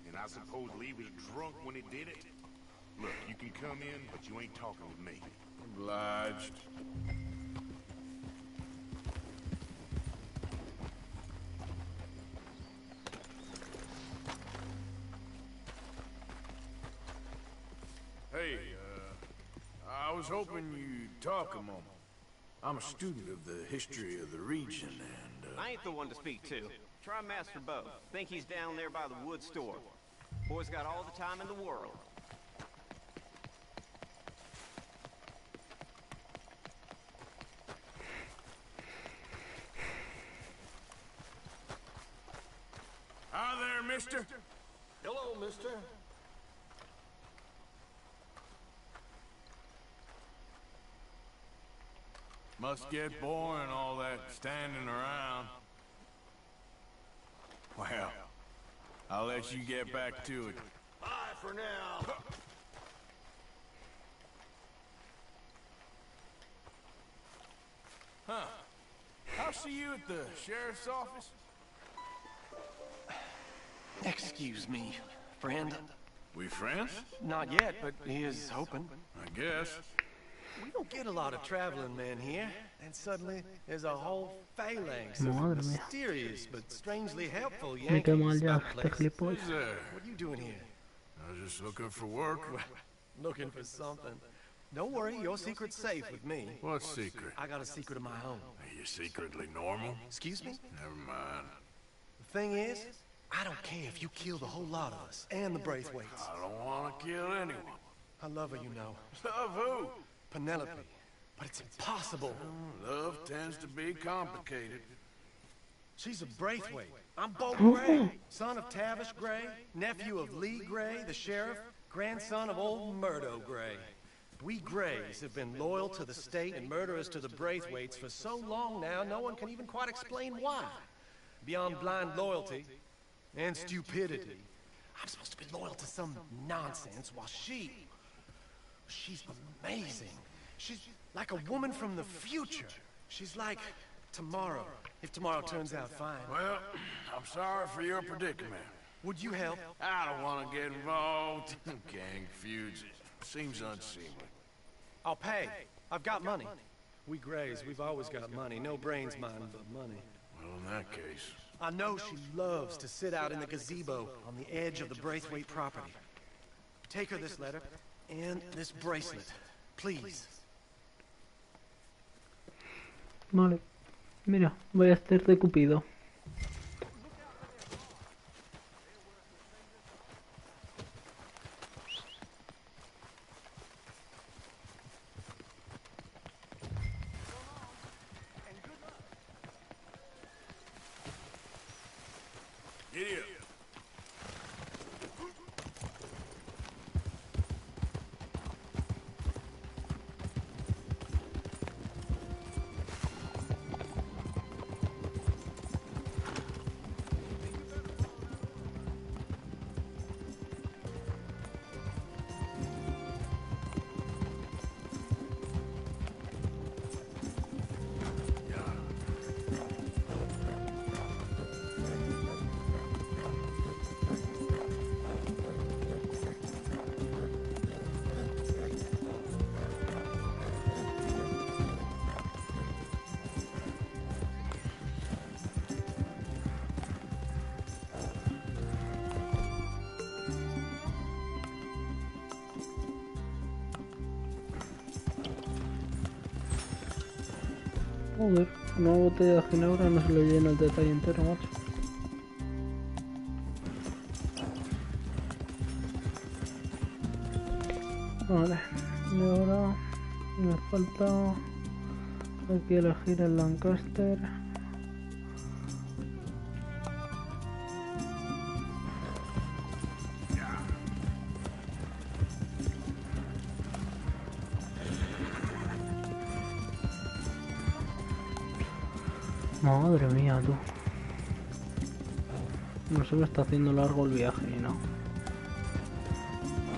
And I suppose Lee was drunk when he did it? Look, you can come in, but you ain't talking with me. Obliged. Hey, I was hoping you'd talk a moment. I'm a student of the history of the region, and, I ain't the one to speak to. Try Master Bo. Think he's down there by the wood store. Boy's got all the time in the world. Hi there, mister. Hello, mister. Must get boring, all that standing around. Well, I'll let you get back to it. Bye for now. Huh. I'll see you at the sheriff's office. Excuse me, friend. We friends? Not yet, but he is hoping. I guess. We don't get a lot of traveling men here, and suddenly there's a whole phalanx Madre of mía. mysterious but strangely helpful Me quedé mal Yankees ya, about este places. gilipollas. Who's there? What are you doing here? I was just looking for work. Looking for something. Don't worry, your secret's safe with me. What secret? I got a secret of my own. Are you secretly normal? Excuse me? Never mind. The thing is, I don't care if you kill the whole lot of us and the Braithwaites. I don't want to kill anyone. I love her, you know. Love who? Penelope. But it's impossible. Love tends to be complicated. She's a Braithwaite. I'm Bo Gray, son of Tavish Gray, nephew of Lee Gray, the sheriff, grandson of old Murdo Gray. We Grays have been loyal to the state and murderers to the Braithwaites for so long now, no one can even quite explain why. Beyond blind loyalty and stupidity, I'm supposed to be loyal to some nonsense while she's amazing. She's like a woman from the future. She's like tomorrow, if tomorrow turns out fine. Well, I'm sorry for your predicament. Would you help? I don't want to get involved. Gang feuds. Seems unseemly. I'll pay. I've got money. We Grays, we've always got money. No brains, mind, but money. Well, in that case... I know she loves to sit out in the gazebo on the edge of the Braithwaite property. Take her this letter and this bracelet, please. Vale. Mira, voy a hacer de Cupido. Giddy up. Joder, una botella de ginebra no se le llena el detalle entero, macho. Vale, y ahora me falta aquí elegir el Lancaster. Madre mía, tú. No se me está haciendo largo el viaje ni nada.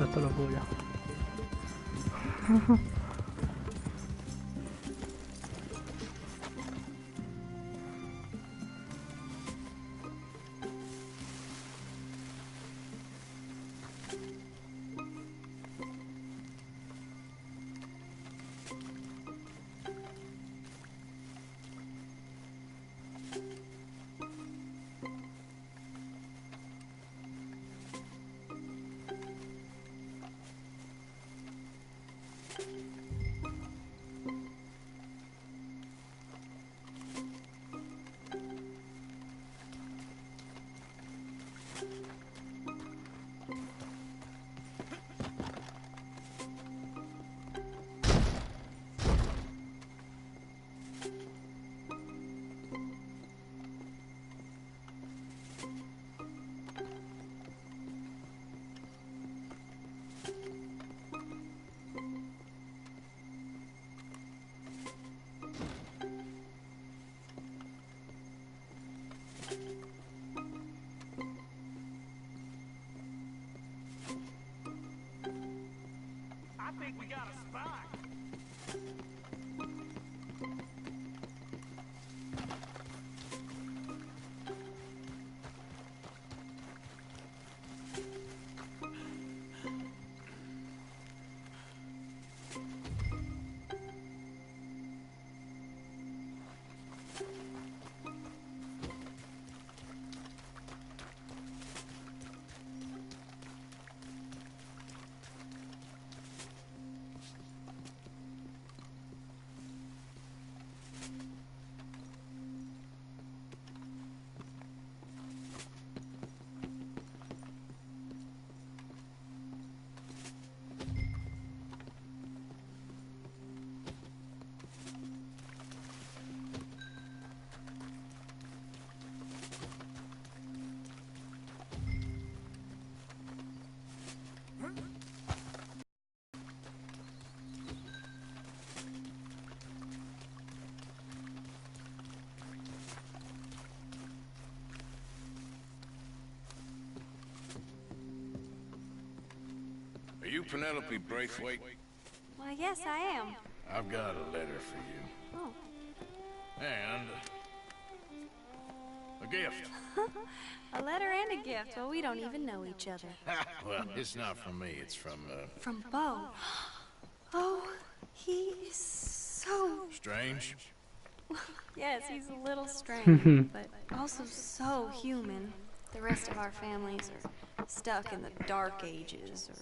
Esto lo puedo ya. I think we got a spot. Are you Penelope Braithwaite? Why, yes, I am. I've got a letter for you. Oh. And a gift. A letter and a gift. Well, we don't even know each other. Well, it's not from me. It's from, From Bo. Oh, he is so... Strange? Yes, he's a little strange, but also so human. The rest of our families are stuck in the Dark Ages, or...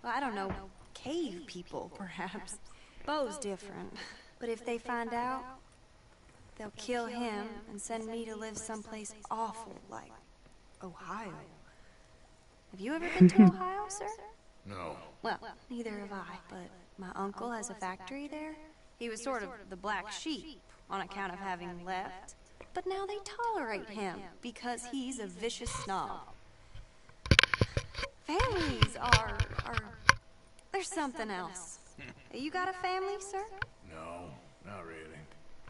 Well, I don't know, cave people, perhaps. Bo's different. But if they find out, they'll kill him and send me to live someplace awful, like Ohio. Have you ever been to Ohio, sir? No. Well, neither have I, but my uncle has a factory there. He was sort of the black sheep on account of having left. But now they tolerate him because he's a vicious snob. Families are there's something else. You got a family, sir? No, not really.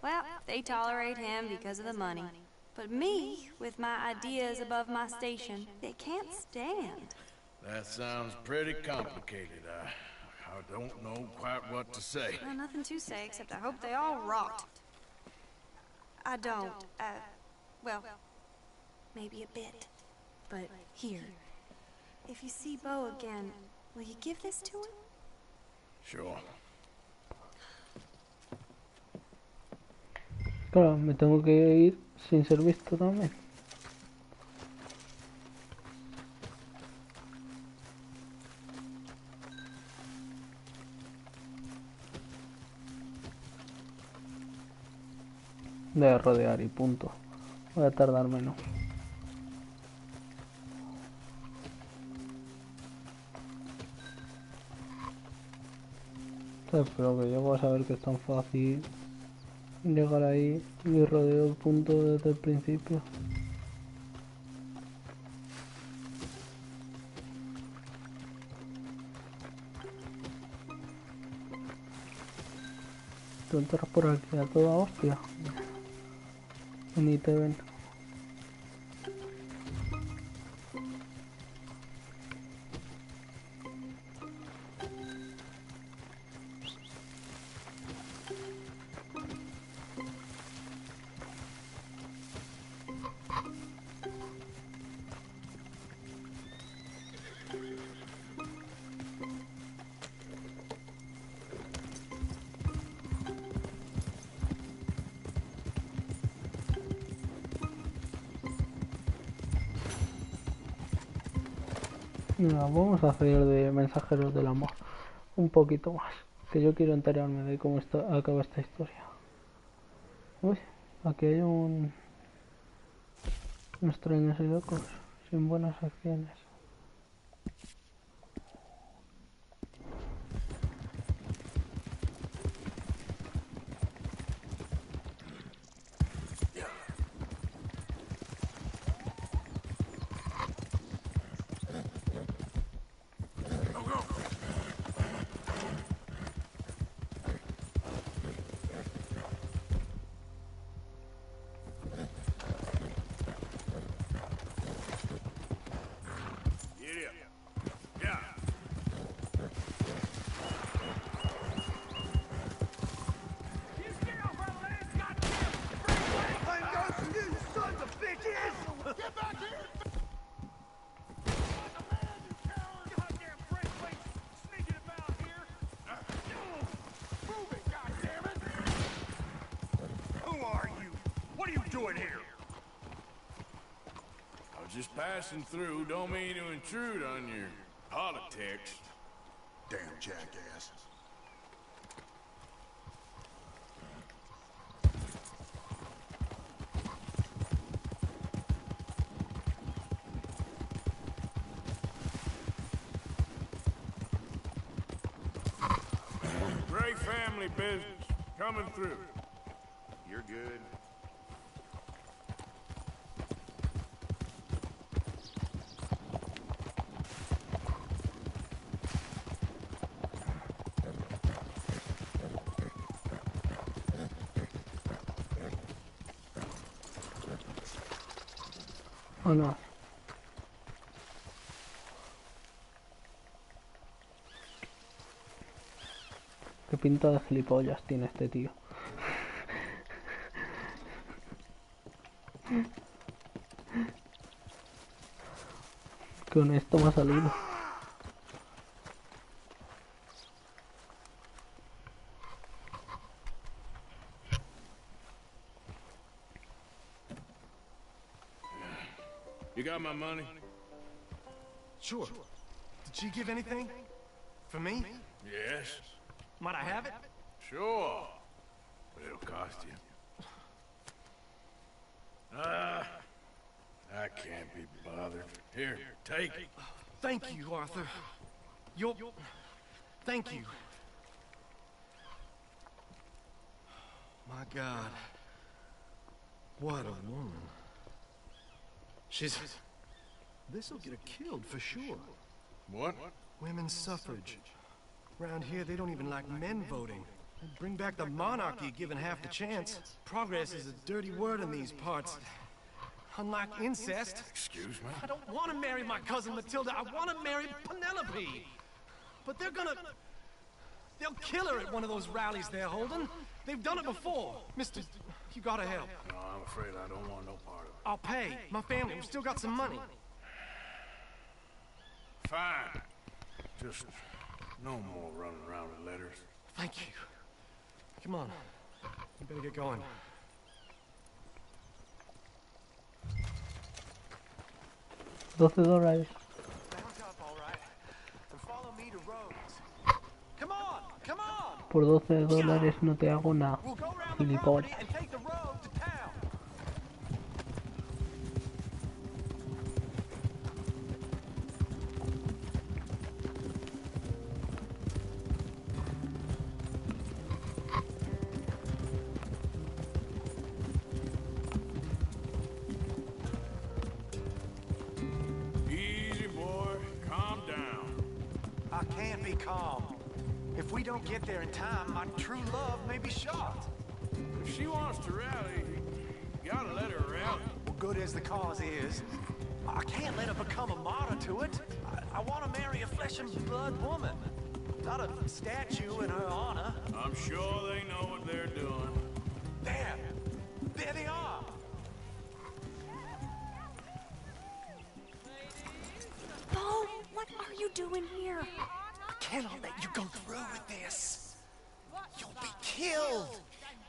Well, they tolerate him because of the money. But me, with my ideas above my station, they can't stand. That sounds pretty complicated. I don't know quite what to say. Well, nothing to say, except I hope they all rot. I don't, well, maybe a bit. But here, if you see Bo again, will you give this to him? Sure. Claro, me tengo que ir sin ser visto también. De rodear y punto. Voy a tardar menos. Pero que llego a saber que es tan fácil llegar ahí y rodeo el punto desde el principio. Tú entras por aquí a toda hostia y ni te ven. Mira, vamos a hacer de mensajeros del amor un poquito más, que yo quiero enterarme de cómo acaba esta historia. Uy, aquí hay un extraños y locos, sin buenas acciones. Just passing through, don't mean to intrude on your politics. Damn jackass. Great family business. Coming through. You're good. ¿O no? Qué pinta de gilipollas tiene este tío. Con esto me ha salido. You got my money? Sure. Did she give anything? For me? Yes. Might I have it? Sure. But it'll cost you. I can't be bothered. Here, take it. Thank you, Arthur. You'll... Thank you. My God. What a woman. She's... This'll get her killed for sure. What? Women's suffrage. Around here, they don't even like men voting. They'd bring back the monarchy given half the chance. Progress is a dirty word in these parts. Unlike incest. Excuse me? I don't want to marry my cousin Matilda. I want to marry Penelope. But they're gonna... They'll kill her at one of those rallies they're holding. They've done it before. Mister, you gotta help. No, I'm afraid I don't want no part of it. I'll pay. My family, we've still got some money. Fine. Just no more running around with letters. Thank you. Come on. We better get going. $12. Bounce up, all right. And follow me to Rhodes. Come on, come on. Por $12 no te hago nada, We'll go around the gilipollas. property and take the road to town. Easy, boy. Calm down. I can't be calm. If we don't get there in time, my true love may be shot. If she wants to rally, you gotta let her rally. Well, good as the cause is, I can't let her become a martyr to it. I want to marry a flesh and blood woman, not a statue in her honor. I'm sure they know what they're doing. There! There they are! Bo, what are you doing here? I cannot let you go through with this. You'll be killed.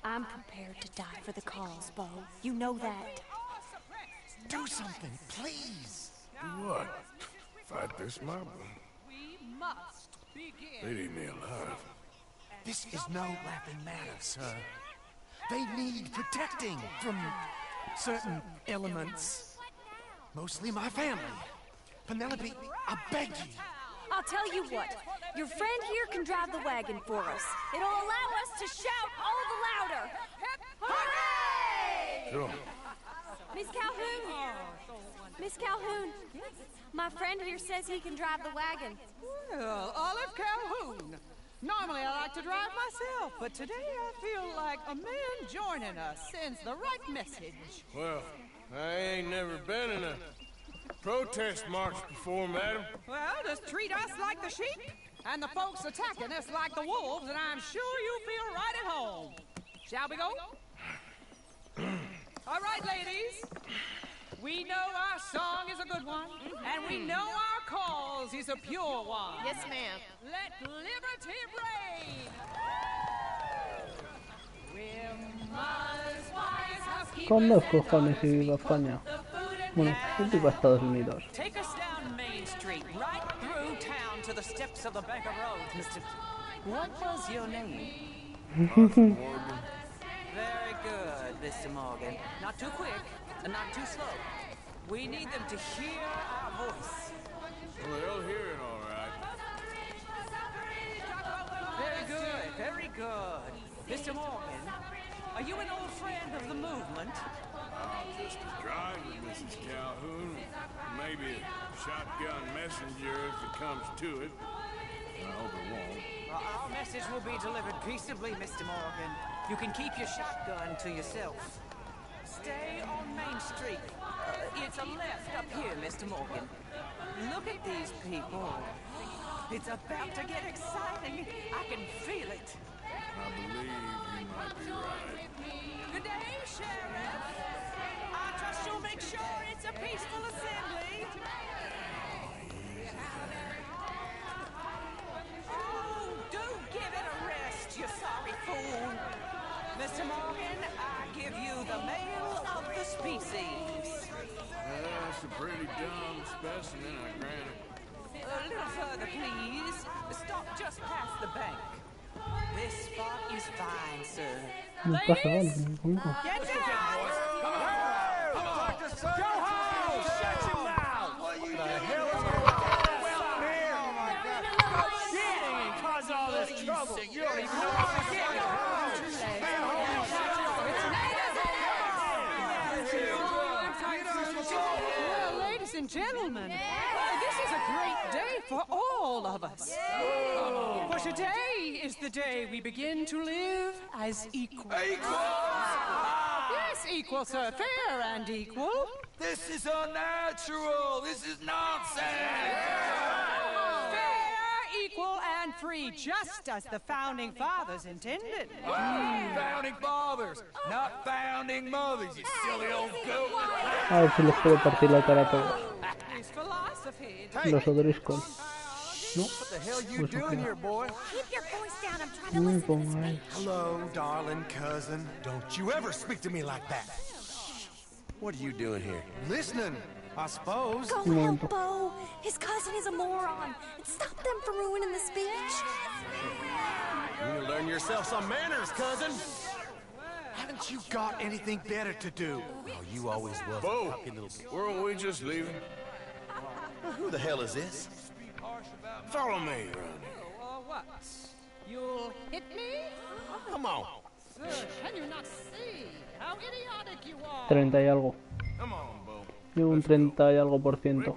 I'm prepared to die for the cause, Bo. You know that. Do something, please. Do what? Fight this mob. We must begin. They'd eat me alive. This is no laughing matter, sir. They need protecting from certain elements. Mostly my family. Penelope, I beg you. I'll tell you what. Your friend here can drive the wagon for us. It'll allow us to shout all the louder. Hooray! Sure. Miss Calhoun! Miss Calhoun! My friend here says he can drive the wagon. Well, Olive Calhoun. Normally I like to drive myself, but today I feel like a man joining us sends the right message. Well, I ain't never been in a protest march before, madam. Well, just treat us like the sheep, and the folks attacking us like the wolves, and I'm sure you feel right at home. Shall we go? All right, ladies. We know our song is a good one, and we know our cause is a pure one. Yes, ma'am. Let liberty reign. We're mothers, wives, housekeepers, Con los cojones si vivo a España. Bueno, yo vivo a Estados Unidos. Take us down Main Street, right through town to the steps of the Bank of Rhodes, Mr. What was your name? Very good, Mr. Morgan. Not too quick, and not too slow. We need them to hear our voice. Well, they'll hear it all right. Very good, very good. Mr. Morgan, are you an old friend of the movement? I'll just drive with Mrs. Calhoun. Maybe a shotgun messenger if it comes to it. I hope it won't. Well, our message will be delivered peaceably, Mr. Morgan. You can keep your shotgun to yourself. Stay on Main Street. It's a left up here, Mr. Morgan. Look at these people. It's about to get exciting. I can feel it. I believe you might be right. Good day, Sheriff. I trust you'll make sure it's a peaceful assembly. Oh, do give it a rest, you sorry fool. Mr. Morgan, I give you the male of the species. That's a pretty dumb specimen, I grant it. A little further, please. Stop just past the bank. This spot is fine, sir. No pasa algo, ¿cómo? Get down! Go home! Shut your mouth! What the hell is going on here? Oh my God! Shit! Cause all this trouble. You don't even know what to get. Well, ladies and gentlemen, this is a great day for all of us. For today is the day we begin to live as equals. Yes, equal, sir. Fair and equal. This is unnatural. This is nonsense. Fair, equal, and free, just as the Founding Fathers intended. Founding fathers, not founding mothers, you silly old goat. A ver si les puedo partir la cara a todos. His philosophy. Los O'Driscoll. No. What the hell you Pues no doing creo. here, boy? Keep your voice down. I'm trying to No me listen to pongáis. Hello, darling cousin. Don't you ever speak to me like that. What are you doing here? Listening, I suppose. Go help Bo. His cousin is a moron. And stop them from ruining the speech. You need to learn yourself some manners, cousin. Haven't you got anything better to do? Oh, you always was Bo, a puppy little... weren't we just leaving? Who the hell is this? Follow me, around What? You'll hit me? Come on. Sir, can you not see how idiotic you are? 30 y algo. Come on, Bo. Llevo un 30 y algo por ciento.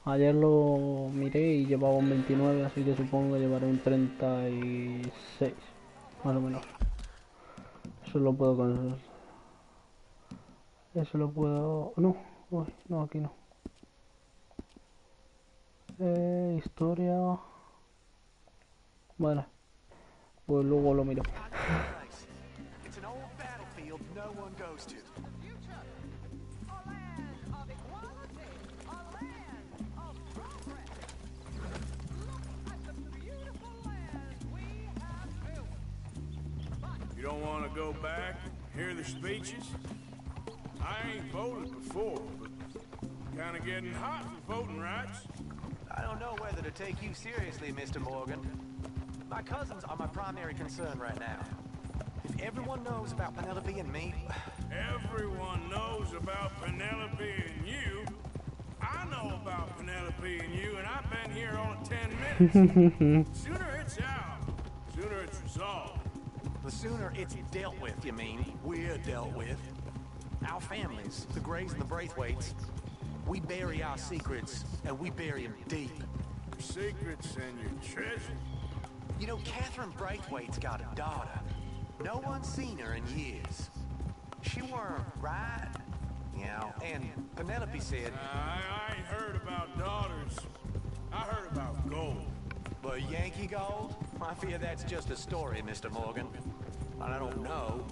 Ayer lo miré y llevaba un 29, así que supongo que llevaré un 36, más o menos. Eso lo puedo con... Eso lo puedo... No, uy, no, aquí no. Historia... Vale, pues luego lo miro. It's an old battlefield no one goes to. You don't want to go back, hear the speeches? I ain't voted before, but kind of getting hot for voting rights. to take you seriously, Mr. Morgan. My cousins are my primary concern right now. If everyone knows about Penelope and me... Everyone knows about Penelope and you. I know about Penelope and you, and I've been here all of 10 minutes. Sooner it's out, sooner it's resolved. The sooner it's dealt with, you mean? We're dealt with. Our families, the Greys and the Braithwaites, we bury our secrets, and we bury them deep. Your secrets and your treasure. You know, Catherine Braithwaite's got a daughter. No one's seen her in years. She weren't right, you know, and Penelope said... I ain't heard about daughters. I heard about gold. But Yankee gold? I fear that's just a story, Mr. Morgan. I don't know.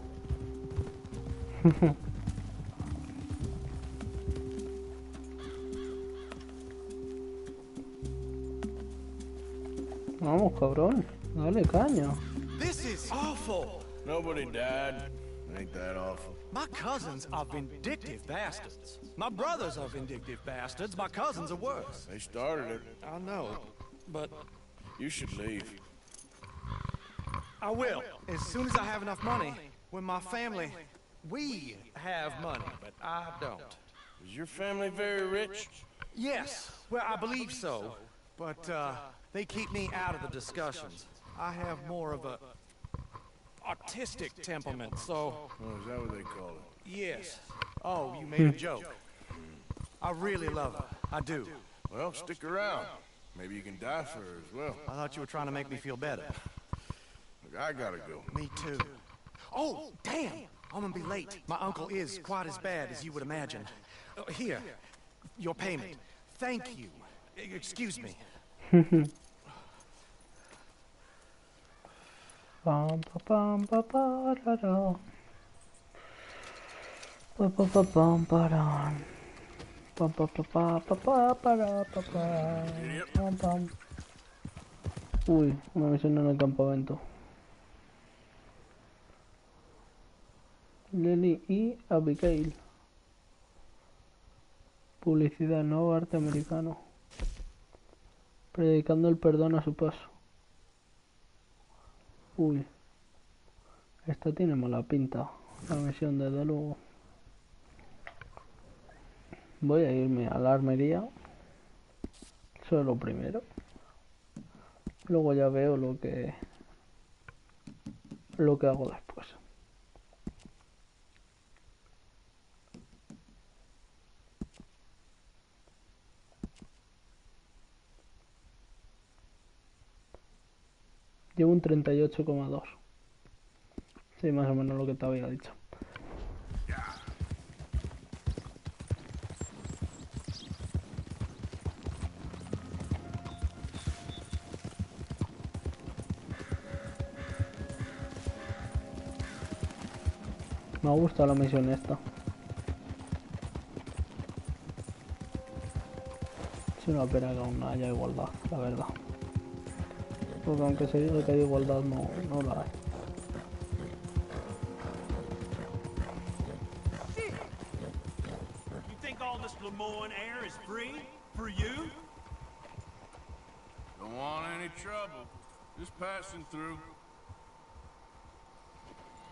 Vamos, cabrón. Dale caña. This is awful. Nobody died. Ain't that awful? My cousins are vindictive bastards. My brothers are vindictive bastards. My cousins are worse. They started it. I know, but... You should leave. I will, as soon as I have enough money. When my family... We have money, but I don't. Is your family very rich? Yes, well, I believe so. But, they keep me out of the discussions. I have more of a... artistic temperament, so... Oh, is that what they call it? Yes. Oh, you made a joke. I really love her. I do. Well, stick around. Maybe you can die for her as well. I thought you were trying to make me feel better. Look, I gotta go. Me too. Oh, damn! I'm gonna be late. My uncle is quite as bad as you would imagine. Here, your payment. Thank you. Excuse me. Pam pa pam pa pa ra ra. Pa pa pa pam pa ra. Pam pa pa pa pa pa pa ra pa pa. Pam pam. Uy, una misión en el campamento. Lenny y Abigail. Publicidad, nuevo arte americano. Predicando el perdón a su paso. Uy, esta tiene mala pinta, la misión desde luego. Voy a irme a la armería, eso es lo primero. Luego ya veo lo que hago después. Llevo un 38,2. Sí, más o menos lo que te había dicho. Me ha gustado la misión esta. Es una pena que aún no haya igualdad, la verdad. Porque aunque se diga que hay igualdad, no la hay. You think all this Lemoyne air is free for you? Don't want any trouble. Just passing through.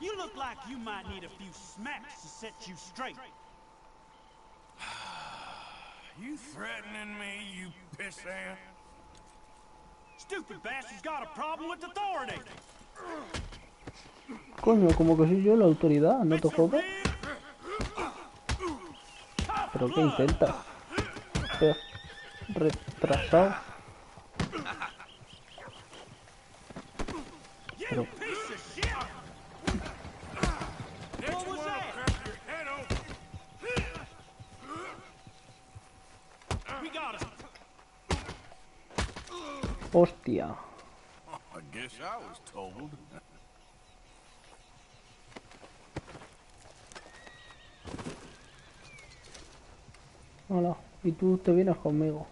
You look like you might need a few smacks to set you straight. You threatening me, you pissant? Stupid bastard's got a problem with authority. Coño, como que soy yo la autoridad, no te jodas. ¿Pero qué intenta? Retrasado. Pero... Hostia. I guess I was told. Hola, y tú te vienes conmigo.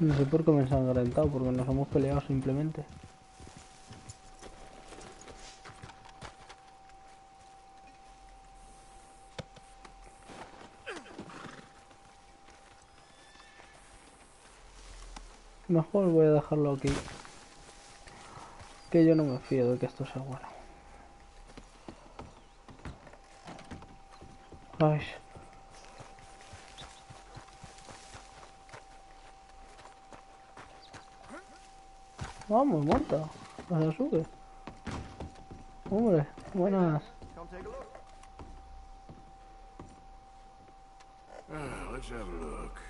No sé por qué me he ensangrentado, porque nos hemos peleado simplemente. Mejor voy a dejarlo aquí. Que yo no me fío de que esto sea bueno. Ay. Vamos, monta. A la sube. Hombre, buenas. Let's have a look.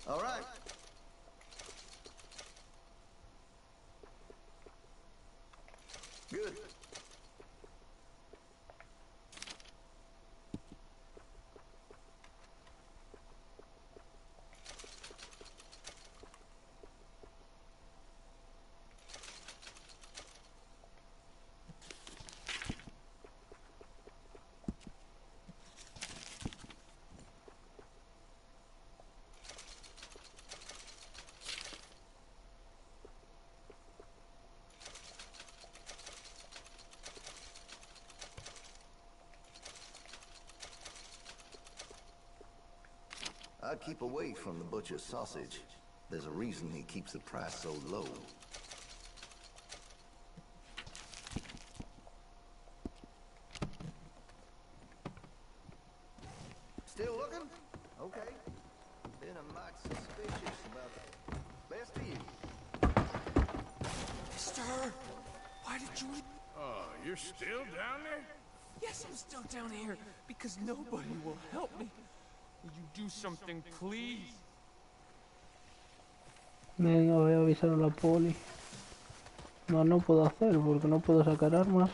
All right. Good. I'd keep away from the butcher's sausage. There's a reason he keeps the price so low. Still looking? Okay. Been a mite suspicious about the best of you. Mister, why did you... Oh, you're still down there? Yes, I'm still down here, because nobody will help me. Will you do something, please? Venga, voy a avisar a la poli. No puedo hacer porque no puedo sacar armas.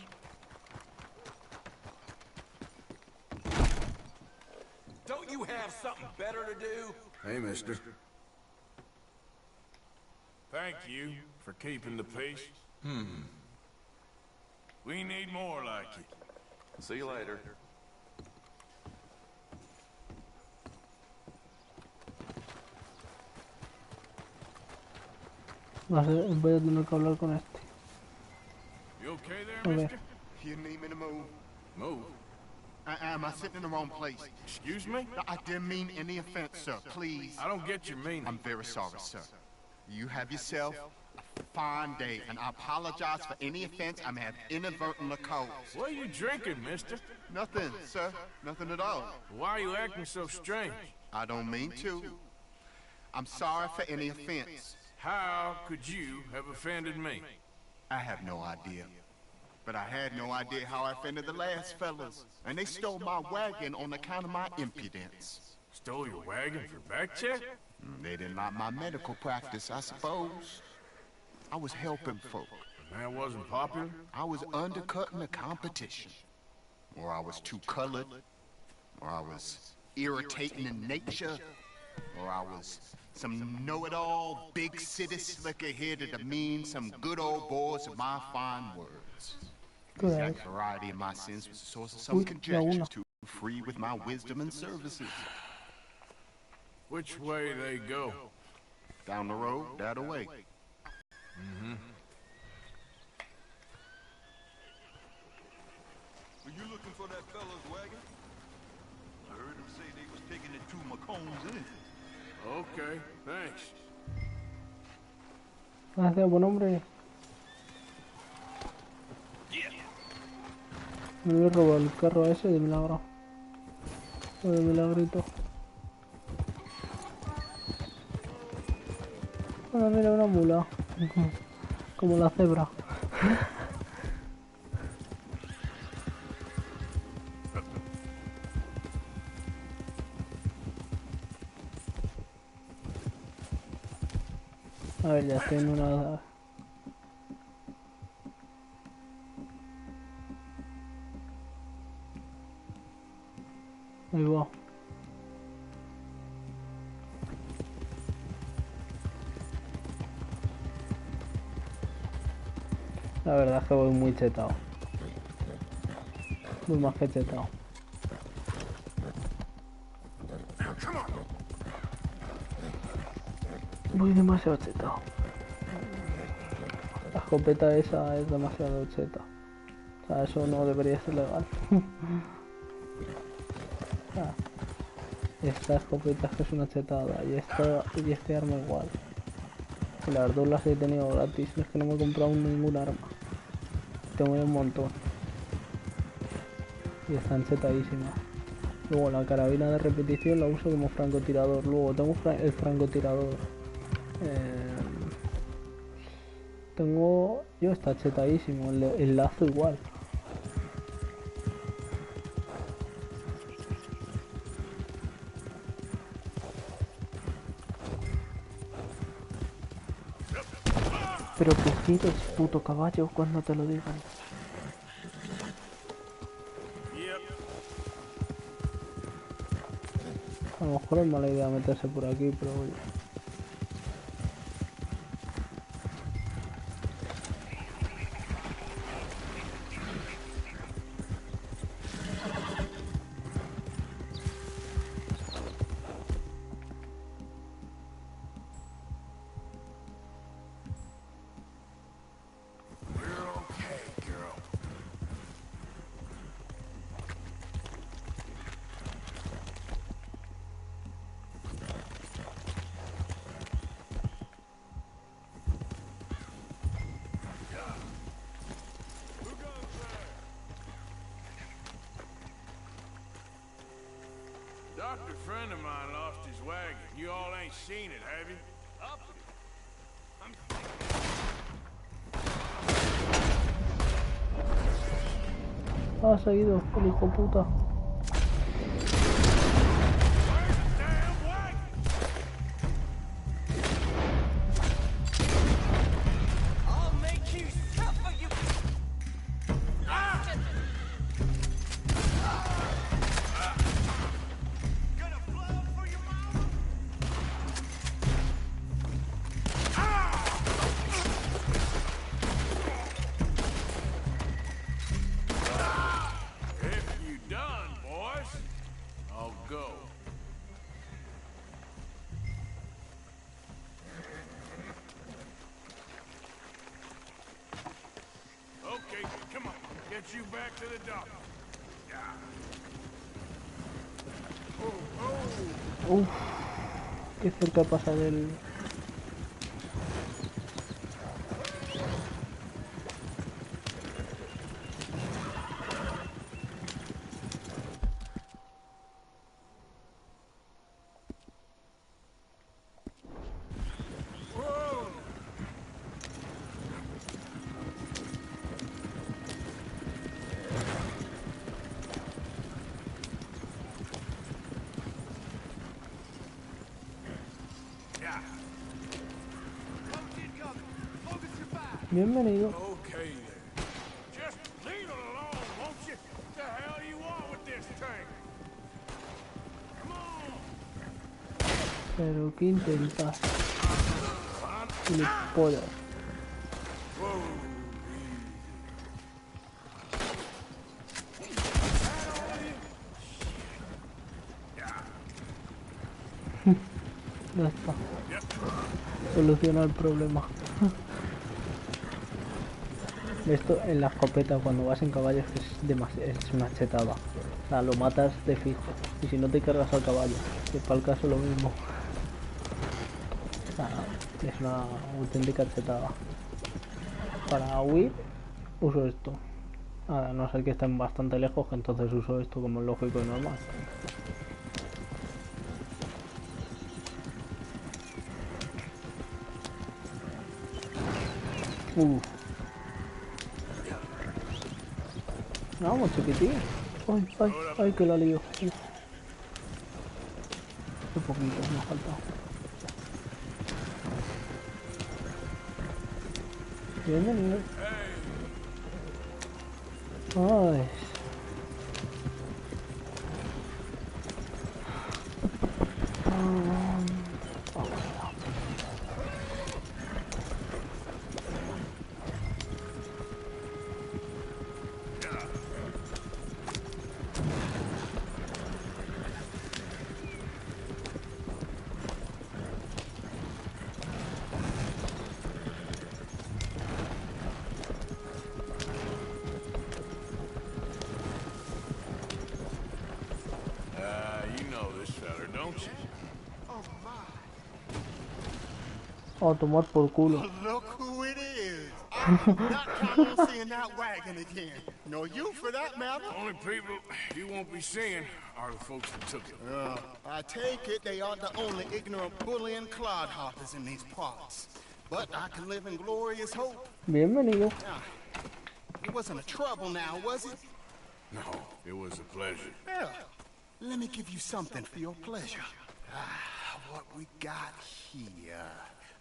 Don't you have something better to do? Hey, mister. Thank you for keeping the peace. We need more like you. See you later. Voy a tener que hablar con este. You okay there, A ver. mister? You need me to move? Move. Am I sitting in the wrong place? Excuse me? I didn't mean any offense, sir. Please. I don't get your meaning. I'm very sorry, sir. You have yourself a fine day, and I apologize for any offense I may have inadvertently caused. What are you drinking, mister? Nothing, sir. Nothing at all. Why are you acting so strange? I don't mean to. I'm sorry for any offense. How could you have offended me? I have no idea. But I had no idea how I offended the last fellas. And they stole my wagon on account of my impudence. Stole your wagon for back check? They didn't like my medical practice, I suppose. I was helping folk. And that wasn't popular? I was undercutting the competition. Or I was too colored. Or I was irritating in nature. Or I was some know-it-all, big city slicker-head to demean some good old boys of my fine words. The exact variety of my sins was the source of some conjectures too free with my wisdom and services. Which way they go? Down the road, that away. Were you looking for that fella's wagon? I heard him say they was taking it to McComb's in it. Okay, thanks. Gracias, buen hombre. Me voy a robar el carro ese de milagro. O de milagrito. Ah, mira, una mula. Como la cebra. A ver, ya estoy en una... Ahí va. La verdad es que voy muy chetado. Muy más que chetado. Voy demasiado chetado. La escopeta esa es demasiado cheta. O sea, eso no debería ser legal. Esta escopeta es que es una chetada. Y este arma igual. Y las dos las he tenido gratis. Es que no me he comprado ningún arma. Tengo un montón. Y están chetadísimas. Luego la carabina de repetición la uso como francotirador. Luego tengo el francotirador. Tengo... Yo está chetadísimo. El lazo igual. Pero que gires, puto caballo, cuando te lo digan. A lo mejor es mala idea meterse por aquí, pero oye. Doctor friend of mine lost his wagon. You all ain't seen it, have you? Up Ha seguido, el hijo puta. you back to the dock. Uff, qué cerca pasa del... Bienvenido. Okay then. Just leave it alone, won't you? What the hell do you want with this thing? Come on. Pero qué intentas. Gilipollas. Ya está. Soluciona el problema. Esto en la escopeta cuando vas en caballo es una chetada. O sea, lo matas de fijo. Y si no te cargas al caballo, que para el caso lo mismo. O sea, es una auténtica chetada. Para huir uso esto. A no ser que estén bastante lejos, que entonces uso esto como es lógico y normal. Vamos, chiquitín. Ay, ay, ay, que la lío. Qué poquito me ha faltado. Bienvenido. Ay. You know this feller, don't you? A tomar por culo. Look who it is. I did not count on seeing that wagon again. Nor you for that matter. Only people you won't be seeing are the folks that took it. I take it they are the only ignorant bullying clodhoppers in these parts. But I can live in glorious hope. Bienvenido. It wasn't a trouble now, was it? No, it was a pleasure. Yeah. Let me give you something for your pleasure. What we got here.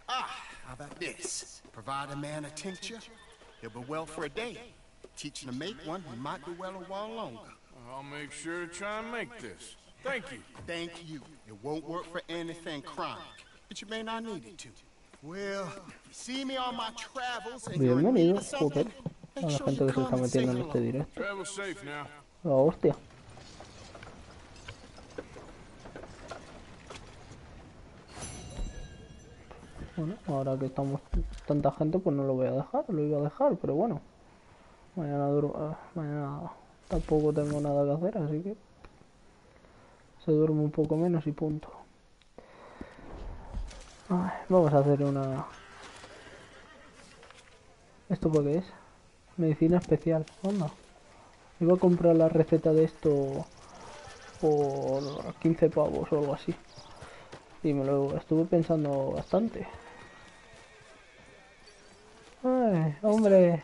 How about this? Provide a man a tincture, he'll be well for a day. Teach him to make one, he might be well a while longer. I'll make sure to try and make this. Thank you. Thank you. It won't work for anything chronic, but you may not need it to. Well, if you see me on my travels and you're in need Bienvenido. of something, Joder. A make la sure gente you que se está come and say metiendo en este hello. directo. Travel safe now. La hostia. Bueno, ahora que estamos tanta gente, pues no lo voy a dejar, lo iba a dejar, pero bueno. Mañana tampoco tengo nada que hacer, así que se duerme un poco menos y punto. Ay, vamos a hacer una... ¿Esto por qué es? Medicina especial, onda. Iba a comprar la receta de esto por 15 pavos o algo así. Y me lo estuve pensando bastante. Ay, hombre.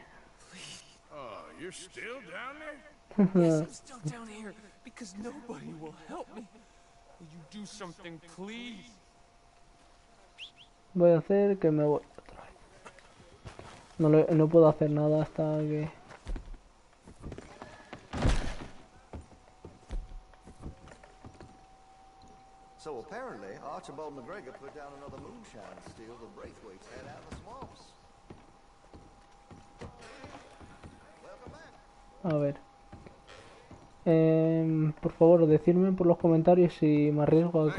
You're still down there? Yes, I'm still down here because nobody will help me. Will you do something, please? Voy a hacer que me voy otra vez. No puedo hacer nada hasta que... So apparently, Archibald McGregor put down another moonshine steal the Braithwaites had out in the swamps. A ver. Por favor, decidme por los comentarios si me arriesgo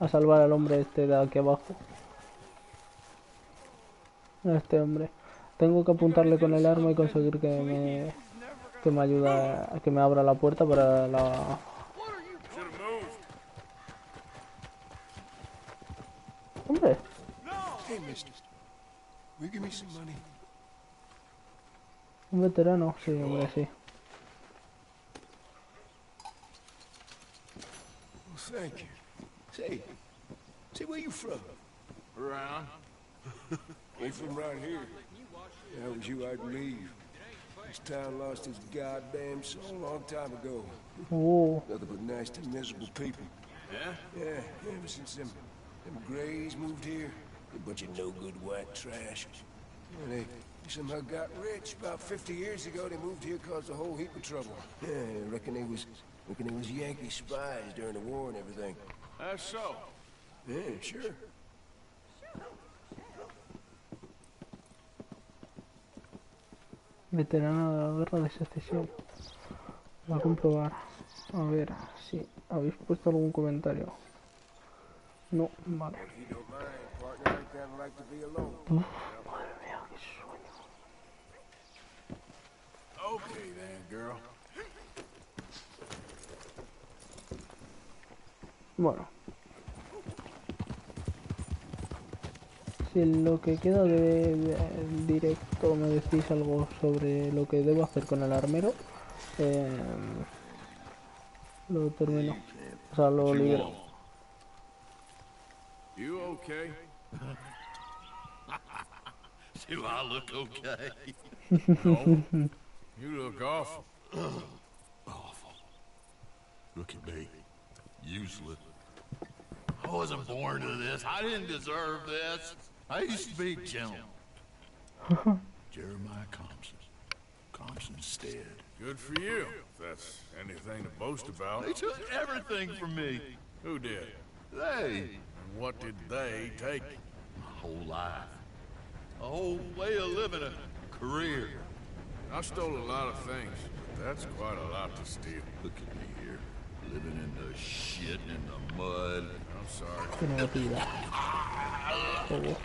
a salvar al hombre este de aquí abajo. A este hombre. Tengo que apuntarle con el arma y conseguir que me ayude a que me abra la puerta para la... Hombre. Hey, mister. Will you give me some money? Un veterano, sí, hombre, sí. Well, thank you. Say, where you from? Around. We from right here. If that was you, I'd leave. This town lost its goddamn soul a long time ago. Oh. Nothing but nasty, miserable people. Yeah? Yeah, ever since them Greys moved here, a bunch of no-good white trash. Yeah, they somehow got rich. About 50 years ago, they moved here, caused a whole heap of trouble. Yeah, I reckon they was Yankee spies during the war and everything. That's so. Yeah, sure. Veterano de la guerra de secesión. Voy a comprobar. A ver si habéis puesto algún comentario. No, vale. Madre mía, qué sueño. Okay then, girl. Bueno. Si en lo que queda de directo me decís algo sobre lo que debo hacer con el armero, lo termino. O sea, lo libero. You okay? Do I look okay? No. You look awful. Awful. Look at me. Useless. I wasn't born to this. I didn't deserve this. I used to be gentle. Jeremiah Compson. Compson's stead. Good for you, if that's anything to boast about. They took everything from me. Who did? They. And what did they take? My whole life. A whole way of living, a career. I stole a lot of things, but that's quite a lot to steal. Look at me here, living in the shit and the mud. I'm sorry. Que no lo pida. Joder.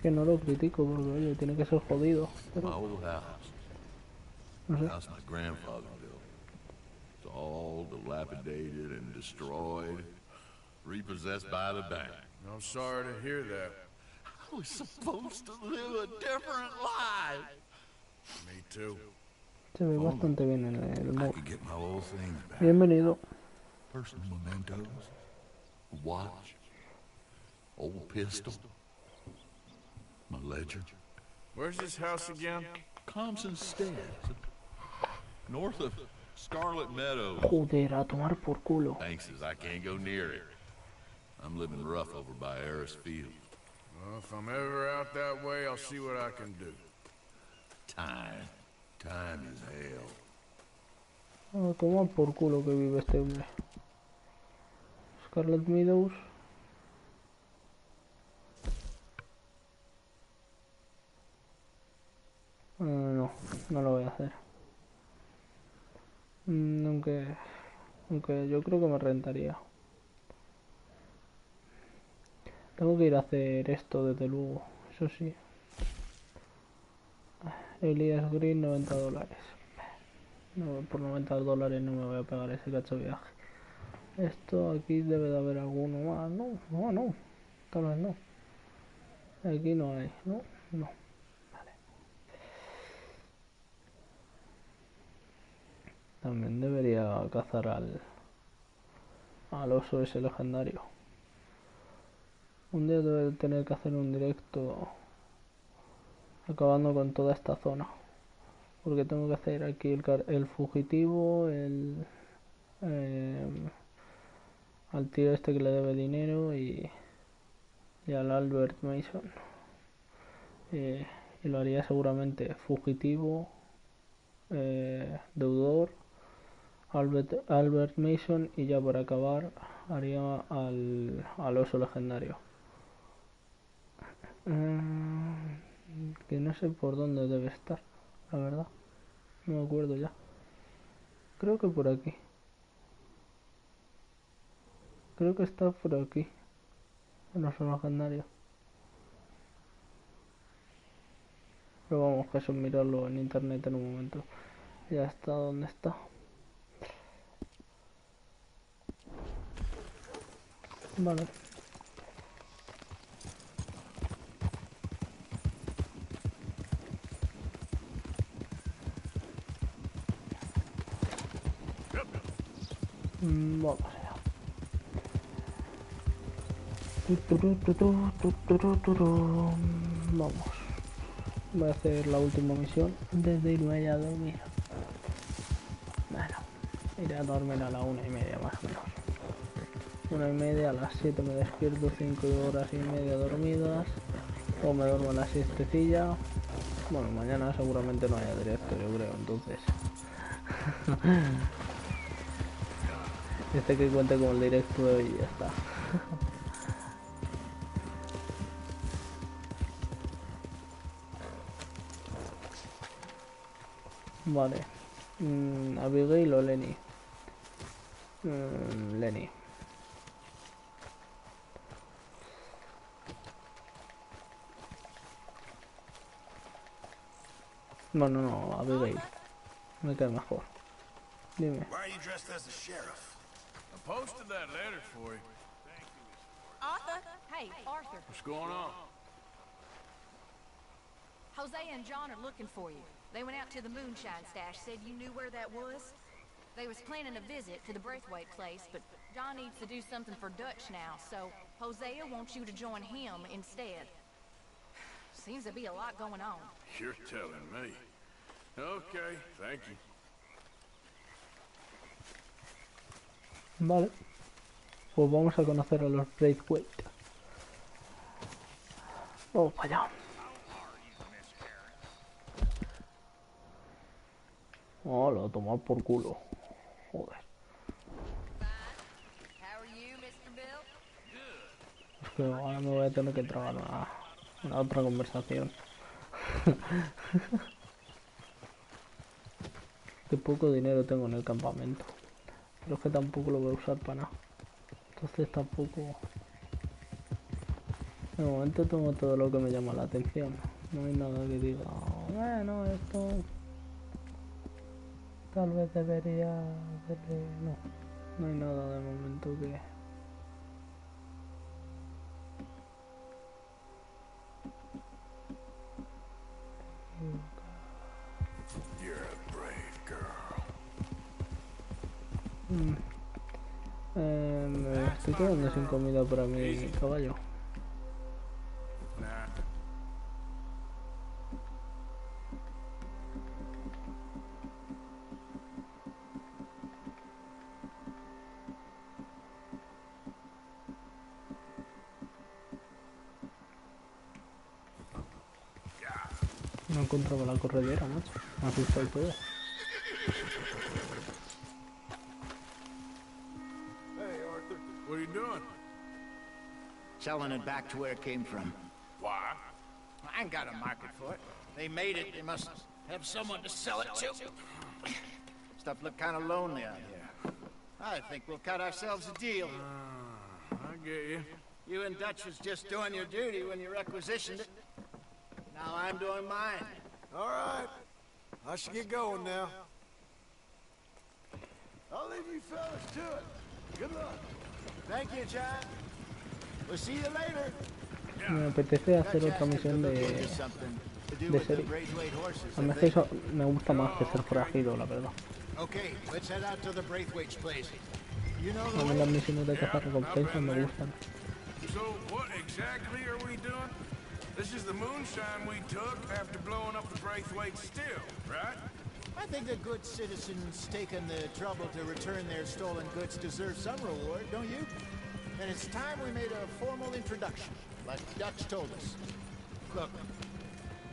Que no lo critico porque oye, tiene que ser jodido. My Pero old house. no sé. The house my grandfather built. It's all dilapidated and destroyed. Repossessed by the bank. I'm sorry to hear that. I was supposed to live a different life. Me too. Se ve bastante bien en el I mod. could get my old things back. Bienvenido. Personal mementos. A watch. Old pistol. My ledger. Where's this house again? Compson's stead. North of Scarlet Meadows. Joder, a tomar por culo. Bank says I can't go near it. I'm living rough over by Harris Field. Well, if I'm ever out that way, I'll see what I can do. Time. Time is hell. A tomar por culo que vive este hombre. Scarlet Meadows. No, no lo voy a hacer. Aunque yo creo que me rentaría. Tengo que ir a hacer esto desde luego, eso sí. Elias Green, $90. No, por $90 no me voy a pegar ese cacho viaje. Esto aquí debe de haber alguno más. No, tal vez no. Aquí no hay, no. Vale. También debería cazar al oso ese legendario. Un día debe tener que hacer un directo acabando con toda esta zona. Porque tengo que hacer aquí el fugitivo, al tío este que le debe dinero y al Albert Mason. Y lo haría seguramente fugitivo, deudor, Albert Mason y ya para acabar haría al oso legendario. Que no sé por dónde debe estar, la verdad. No me acuerdo ya. Creo que por aquí. Creo que está por aquí. El oso legendario. Pero vamos, que eso es mirarlo en internet en un momento. Ya está, ¿dónde está? Vale. Vamos allá. Vamos. Voy a hacer la última misión antes de irme ya a dormir. Bueno, iré a dormir a las 1:30 más o menos. 1:30, a las 7 me despierto, 5 horas y media dormidas. O me duermo en la siestecilla. Bueno, mañana seguramente no haya directo, yo creo, entonces. Que cuente con el directo de hoy y ya está. Vale. Abigail o Lenny. Lenny. Bueno, no, Abigail. Me cae mejor. Dime. Why are you dressed as the sheriff? I posted that letter for you. Arthur? Hey, Arthur. What's going on? Jose and John are looking for you. They went out to the moonshine stash, said you knew where that was. They was planning a visit to the Braithwaite place, but John needs to do something for Dutch now, so Hosea wants you to join him instead. Seems to be a lot going on. You're telling me. Okay, thank you. Vale. Pues vamos a conocer a los Braithwaite. Oh, para allá. Oh, lo tomar por culo. Joder. Es que ahora me voy a tener que tragar una otra conversación. Qué poco dinero tengo en el campamento. Pero es que tampoco lo voy a usar para nada. Entonces tampoco... De momento tengo todo lo que me llama la atención. No hay nada que diga, bueno, esto... Tal vez debería... No, no hay nada de momento que... You're a brave girl. Me estoy quedando sin comida para mi caballo. Nah. No encontraba la corredera, macho. Me asustó y todo. Hey, Arthur. What are you doing? Selling it back to where it came from. Why? I ain't got a market for it. They made it, they must have someone to sell it to. Stuff looked kind of lonely out here. I think we'll cut ourselves a deal. I get you. You and Dutch was just doing your duty when you requisitioned it. Now I'm doing mine. All right. I should get going now. I'll leave you fellas to it. Good luck. Thank you, John. We'll see you later. Me apetece hacer otra misión de serie. A mí eso me gusta más que ser forajido, la verdad. Okay, let's head out to the Braithwaite's place. You know A mí las misiones de cazar recompensas me gustan. So, what exactly are we doing? This is the moonshine we took after blowing up the Braithwaite still, right? I think the good citizens taking the trouble to return their stolen goods deserve some reward, don't you? And it's time we made a formal introduction, like Dutch told us. Look,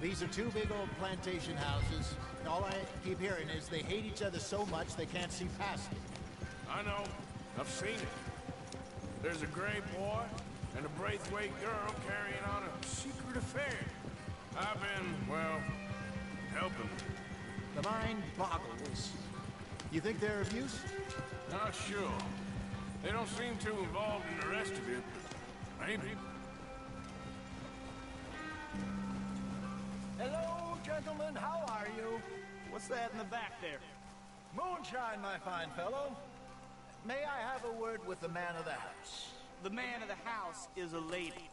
these are two big old plantation houses. All I keep hearing is they hate each other so much they can't see past it. I know. I've seen it. There's a gray boy and a Braithwaite girl carrying on a secret affair. I've been, well, helping. The mind boggles. You think they're of use? Not sure. They don't seem too involved in the rest of it, but maybe. Hello, gentlemen. How are you? What's that in the back there? Moonshine, my fine fellow. May I have a word with the man of the house? The man of the house is a lady.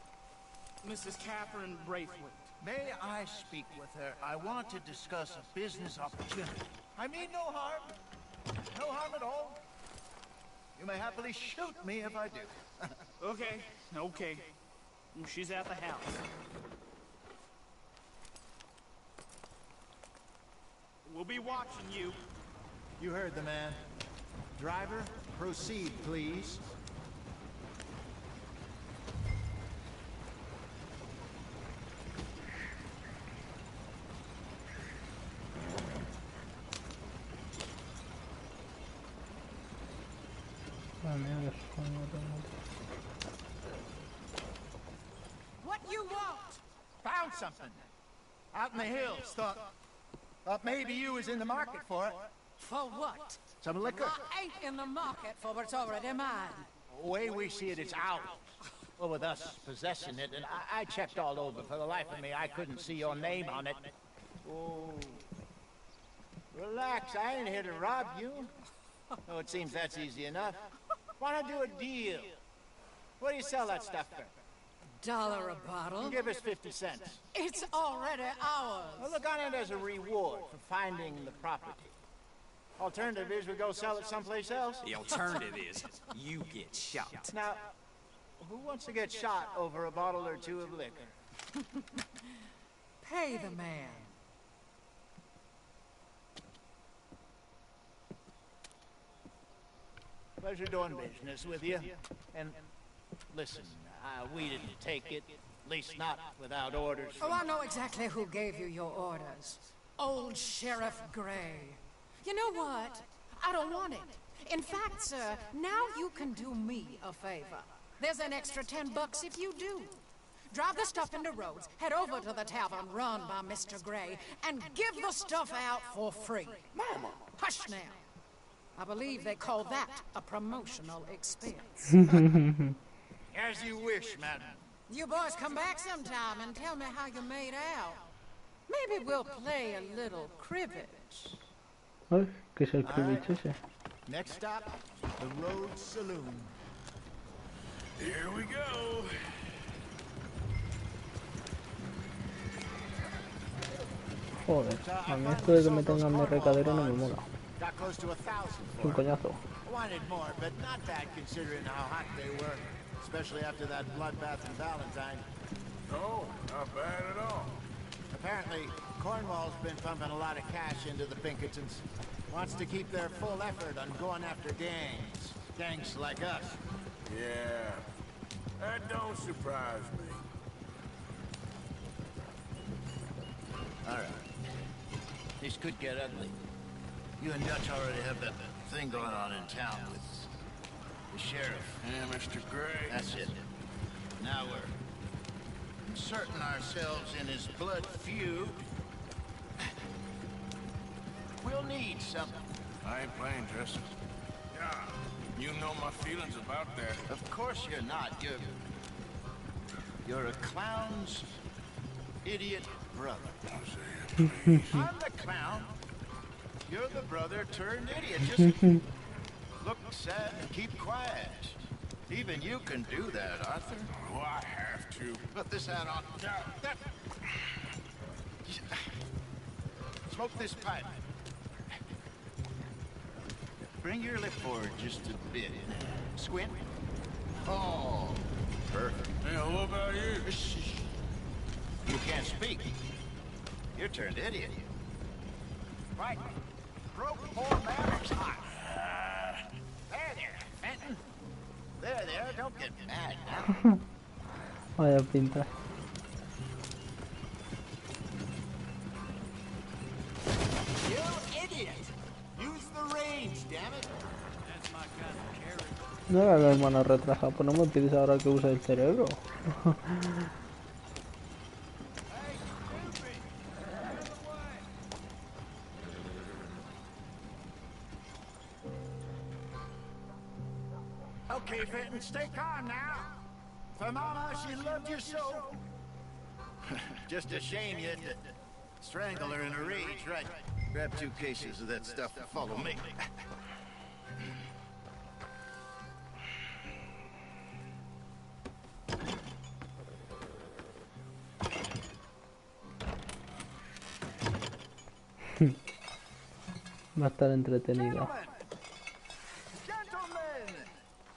Mrs. Catherine Braithwaite. May I speak with her? I want to discuss a business opportunity. I mean no harm. No harm at all. You may happily shoot me if I do. Okay. She's at the house. We'll be watching you. You heard the man. Driver, proceed, please. What you want? Found something. Out in the hills. Thought maybe you was in the market for it. For what? Some liquor. I ain't in the market for what's already mine. The way we see it, it's out. Well, with us possessing it, and I checked all over. For the life of me, I couldn't see your name on it. Oh. Relax, I ain't here to rob you. Oh, it seems that's easy enough. Why not do a deal? What do you sell that stuff for? $1 a bottle? Give us 50 cents. It's already ours. Well, look on it as a reward for finding the property. Alternative is we go sell it someplace else. The alternative is you get shot. Now, who wants to get shot over a bottle or two of liquor? Pay the man. Pleasure doing business with you. And listen, we didn't take it. least not without orders Oh, from... I know exactly who gave you your orders. Old Sheriff Gray. You know what? I don't want it. In fact, sir, now you can do me a favor. There's an extra $10 if you do. Drive the stuff into Rhodes, head over to the tavern run by Mr. Gray, and give the stuff out for free. Mama! Hush now. I believe they call that a promotional expense. As you wish, madam. You boys come back sometime and tell me how you made out. Maybe we'll play a little cribbage. Ay, ¿qué es el cribbage ese? Next stop, the Rhodes Saloon. Here we go. Joder, a mí esto de que me tengan mi recadero no me mola. Got close to 1,000 Es un coñazo. Wanted more, but not bad considering how hot they were. Especially after that bloodbath in Valentine. No, not bad at all. Apparently, Cornwall's been pumping a lot of cash into the Pinkertons. Wants to keep their full effort on going after gangs. Gangs like us. Yeah, that don't surprise me. All right. This could get ugly. You and Dutch already have that thing going on in town with the sheriff. Yeah, Mr. Gray. That's it. Now we're inserting ourselves in his blood feud. We'll need something. I ain't playing, Jesse. Yeah, you know my feelings about that. Of course you're not. You're a clown's idiot brother. I'm the clown. You're the brother turned idiot. Just look sad and keep quiet. Even you can do that, Arthur. Oh, I have to. Put this hat on. Smoke this pipe. Bring your lip forward just a bit. Squint. Oh, perfect. Hey, what about you? You can't speak. You're turned idiot. Right. Broke poor Maverick's heart. There, Fenton. There, don't get mad now. Vaya pinta. You idiot! Use the range, damn it. That's my kind of character. No era la hermana retrasada, pues no me pides ahora que use el cerebro. Okay, Fenton, stay calm now. For Mama, she loved you so. Just a shame you had to strangle her in a rage, right? Grab 2 cases of that stuff and follow me. Va a estar entretenida. Gentlemen!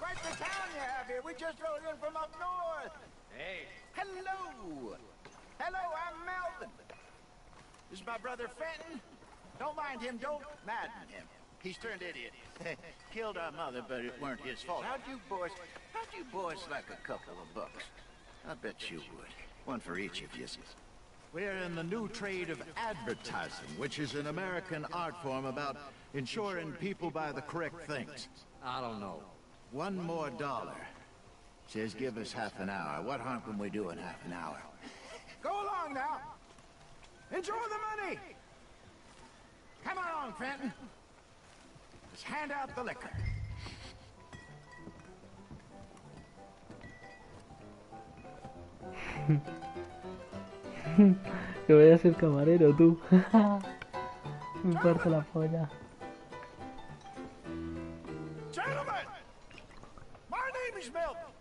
Quite the town you have here. We just rode in from up north. Hey. Hello. Hello, I'm Melvin. This is my brother Fenton. Don't mind him. Don't madden him. He's turned idiot. Killed our mother, but it weren't his fault. How'd you boys like a couple of bucks? I bet you would. One for each of you. We're in the new trade of advertising, which is an American art form about ensuring people buy the correct things. I don't know. $1 more. Says give us half an hour. What harm can we do in half an hour? Go along now. Enjoy the money. Come along, Fenton. Let's hand out the liquor. Que voy a ser camarero, tú. Me parto la polla. Gentlemen, my name is Melvin.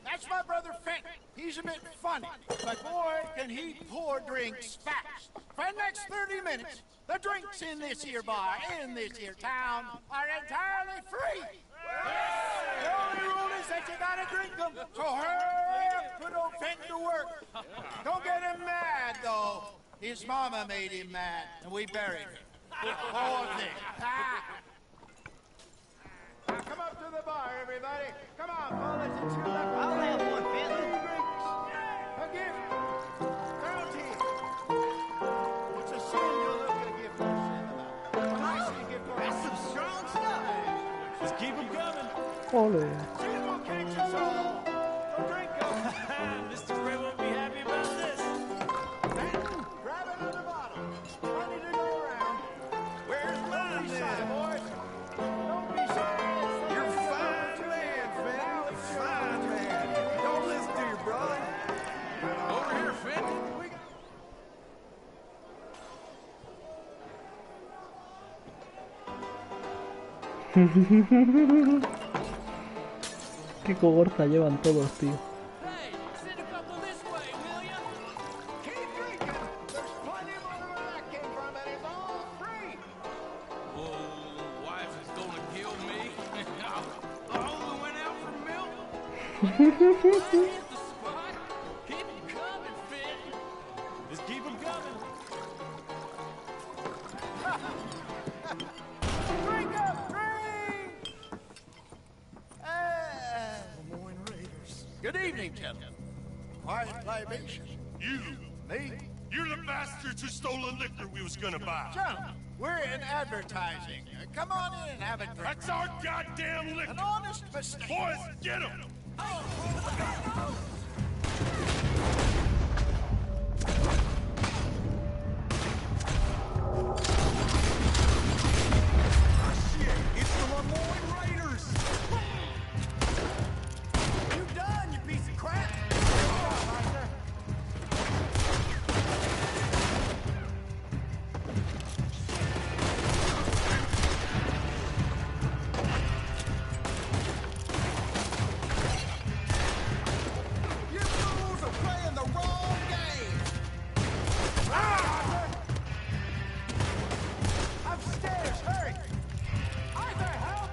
That's my brother Fenton. He's a bit funny, but boy, can he pour drinks fast. For the next 30 minutes, the drinks in this here bar, in this here town, are entirely free. The only rule is that you gotta drink them. So hurry up, put old Fenton to work. Don't get him mad, though. His mama made him mad, and we buried her. Poor thing. Now come up to the bar, everybody. Come on, fellas, it's your luck. I'll have one, Fenton. Again. Ole. Mr. Gray won't be happy about this. Grab another bottle. Plenty to go around. Where's mine, boys? Don't be shy. You're a fine man, Finn. Fine man. Don't listen to your brother. Over here, Finn. Qué cogorza llevan todos, tío. Just keep them coming. Drink up, drink! Lemoyne Raiders. Good evening, gentlemen. Quiet libation. You. Me? You're the bastards who stole the liquor we was gonna buy. Gentlemen, we're in advertising. Come on in and have a drink. That's our goddamn liquor. An honest mistake. Boys, get him! It's the Lemoyne Raiders! You done, you piece of crap! You fools are playing the wrong game! Upstairs, hurry! Arthur, help!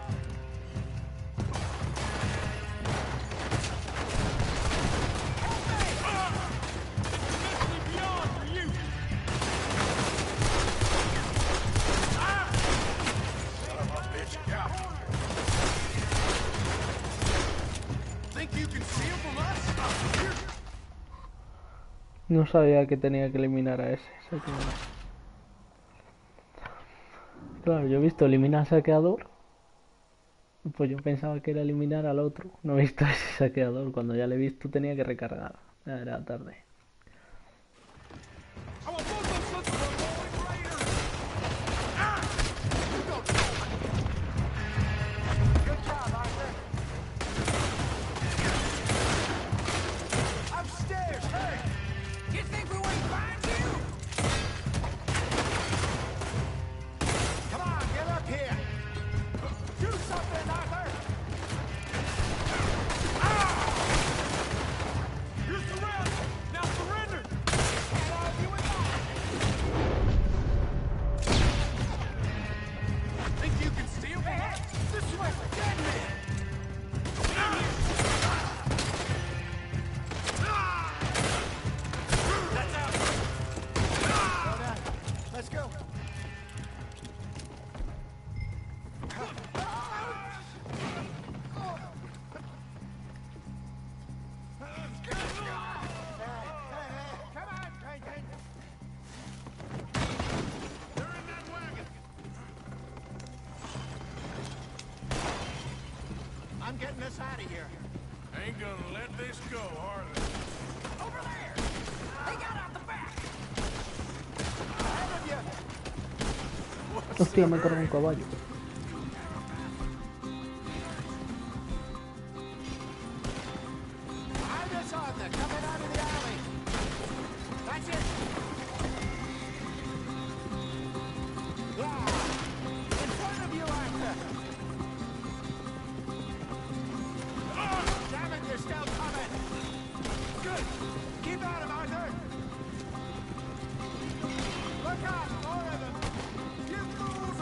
No sabía que tenía que eliminar a ese. Claro, yo he visto eliminar al saqueador. Pues yo pensaba que era eliminar al otro. No he visto a ese saqueador. Cuando ya le he visto tenía que recargar. Ya era tarde. Upstairs, hurry! You think we wouldn't find you? Come on, get up here! Do something, Arthur! You're surrounded! Now surrender! Can't argue with that! Think you can steal me? This way, dead man! That's out! Slow down. Let's go. Come on, Clayton. They're in that wagon. I'm getting us out of here. Ain't gonna let this go, are they? Over there! They got out the back! Ahead of you! Hostia, me corre un caballo. Behind us, Arthur, coming out of the alley. That's it. Yeah. In front of you, Arthur. Damn it, you're still coming. Good. Keep at him, Arthur. Look out, more of them. You fools.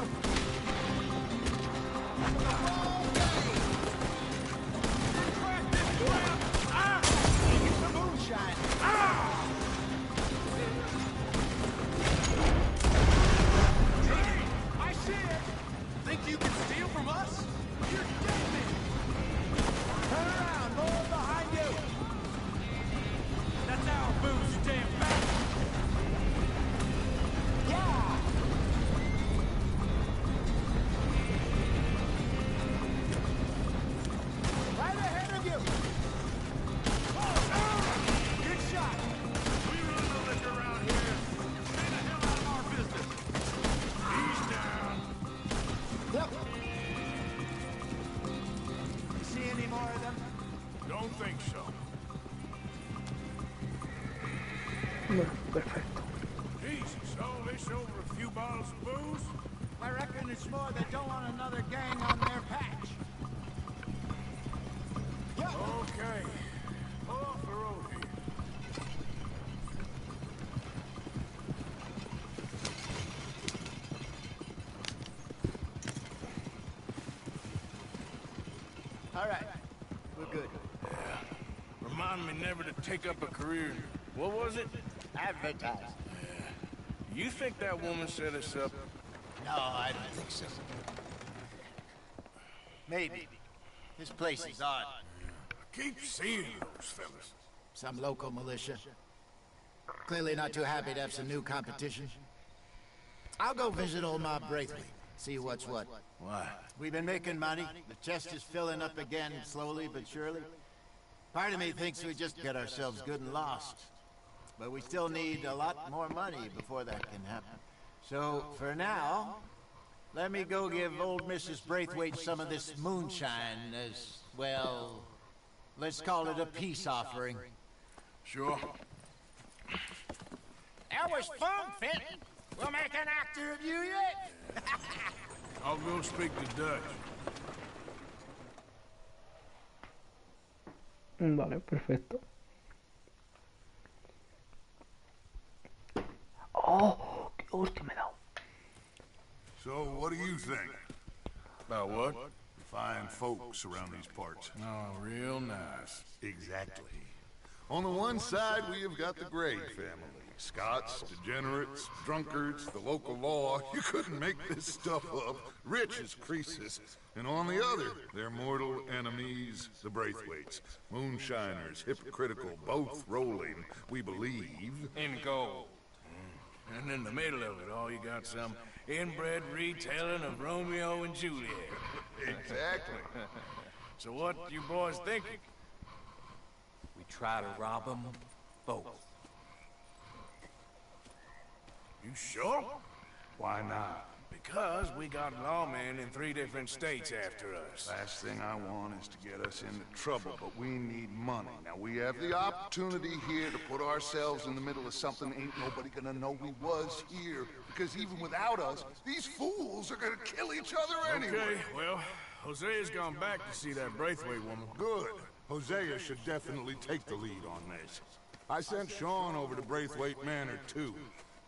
more of them? Don't think so. Bueno, perfecto. Jesus, all this over a few bottles of booze? I reckon it's more that don't want another gang on their patch. Okay. Pull off the road here. All right, we're good. Yeah. Remind me never to take up a career. What was it? Advertise. Yeah. You think that woman set us up? No, I don't think so. Maybe. This place is odd. I keep seeing those fellas. Some local militia. Clearly not too happy to have some new competition. I'll go visit old Mob Braithwaite. See what's what. Why? We've been making money. The chest is filling up again, slowly but surely. Part of me thinks we just get ourselves good and lost. But we still need a lot more money before that can happen. So, for now, let me go give old Mrs. Braithwaite some of this moonshine as, well, let's call it a peace offering. Sure. That was fun, Fenton. We'll make an actor of you yet. I'll go speak to Dutch. Vale, perfecto. Oh, qué hostia me he dado. So, what do you think? About what? Fine folks around these parts. Oh, real nice. Exactly. On the one side, we have got the Gray family. Scots, degenerates, drunkards, the local law. You couldn't make this stuff up. Rich as Croesus. And on the other, their mortal enemies, the Braithwaites. Moonshiners, hypocritical, both rolling, we believe, in gold. And in the middle of it all, you got some inbred retelling of Romeo and Juliet. Exactly. So what you boys thinking? We try to rob them both. You sure? Why not? Because we got lawmen in 3 different states after us. Last thing I want is to get us into trouble, but we need money. Now, we have the opportunity here to put ourselves in the middle of something ain't nobody gonna know we was here. Because even without us, these fools are gonna kill each other anyway. Okay, well, Hosea's gone back to see that Braithwaite woman. Good. Hosea should definitely take the lead on this. I sent Sean over to Braithwaite Manor, too.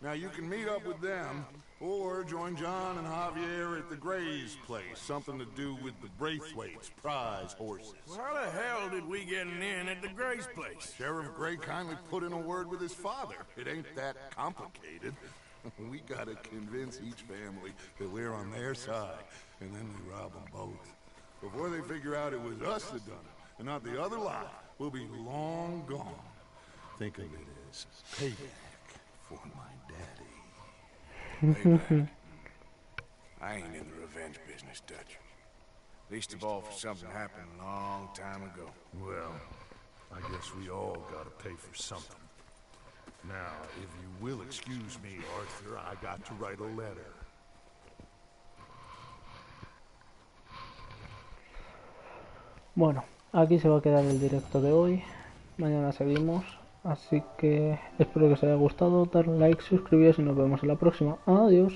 Now, you can meet up with them, or join John and Javier at the Gray's place. Something to do with the Braithwaite's prize horses. Well, how the hell did we get in at the Gray's place? Sheriff Gray kindly put in a word with his father. It ain't that complicated. We gotta convince each family that we're on their side, and then we rob them both. Before they figure out it was us that done it, and not the other lot, we'll be long gone. Think of it as payback for my daddy. Payback. I ain't in the revenge business, Dutch. Least of all for something happened a long time ago. Well, I guess we all gotta pay for something. Now, if you will excuse me, Arthur, I got to write a letter. Bueno, aquí se va a quedar el directo de hoy. Mañana seguimos. Así que espero que os haya gustado. Dar like, suscribiros y nos vemos en la próxima. Adiós.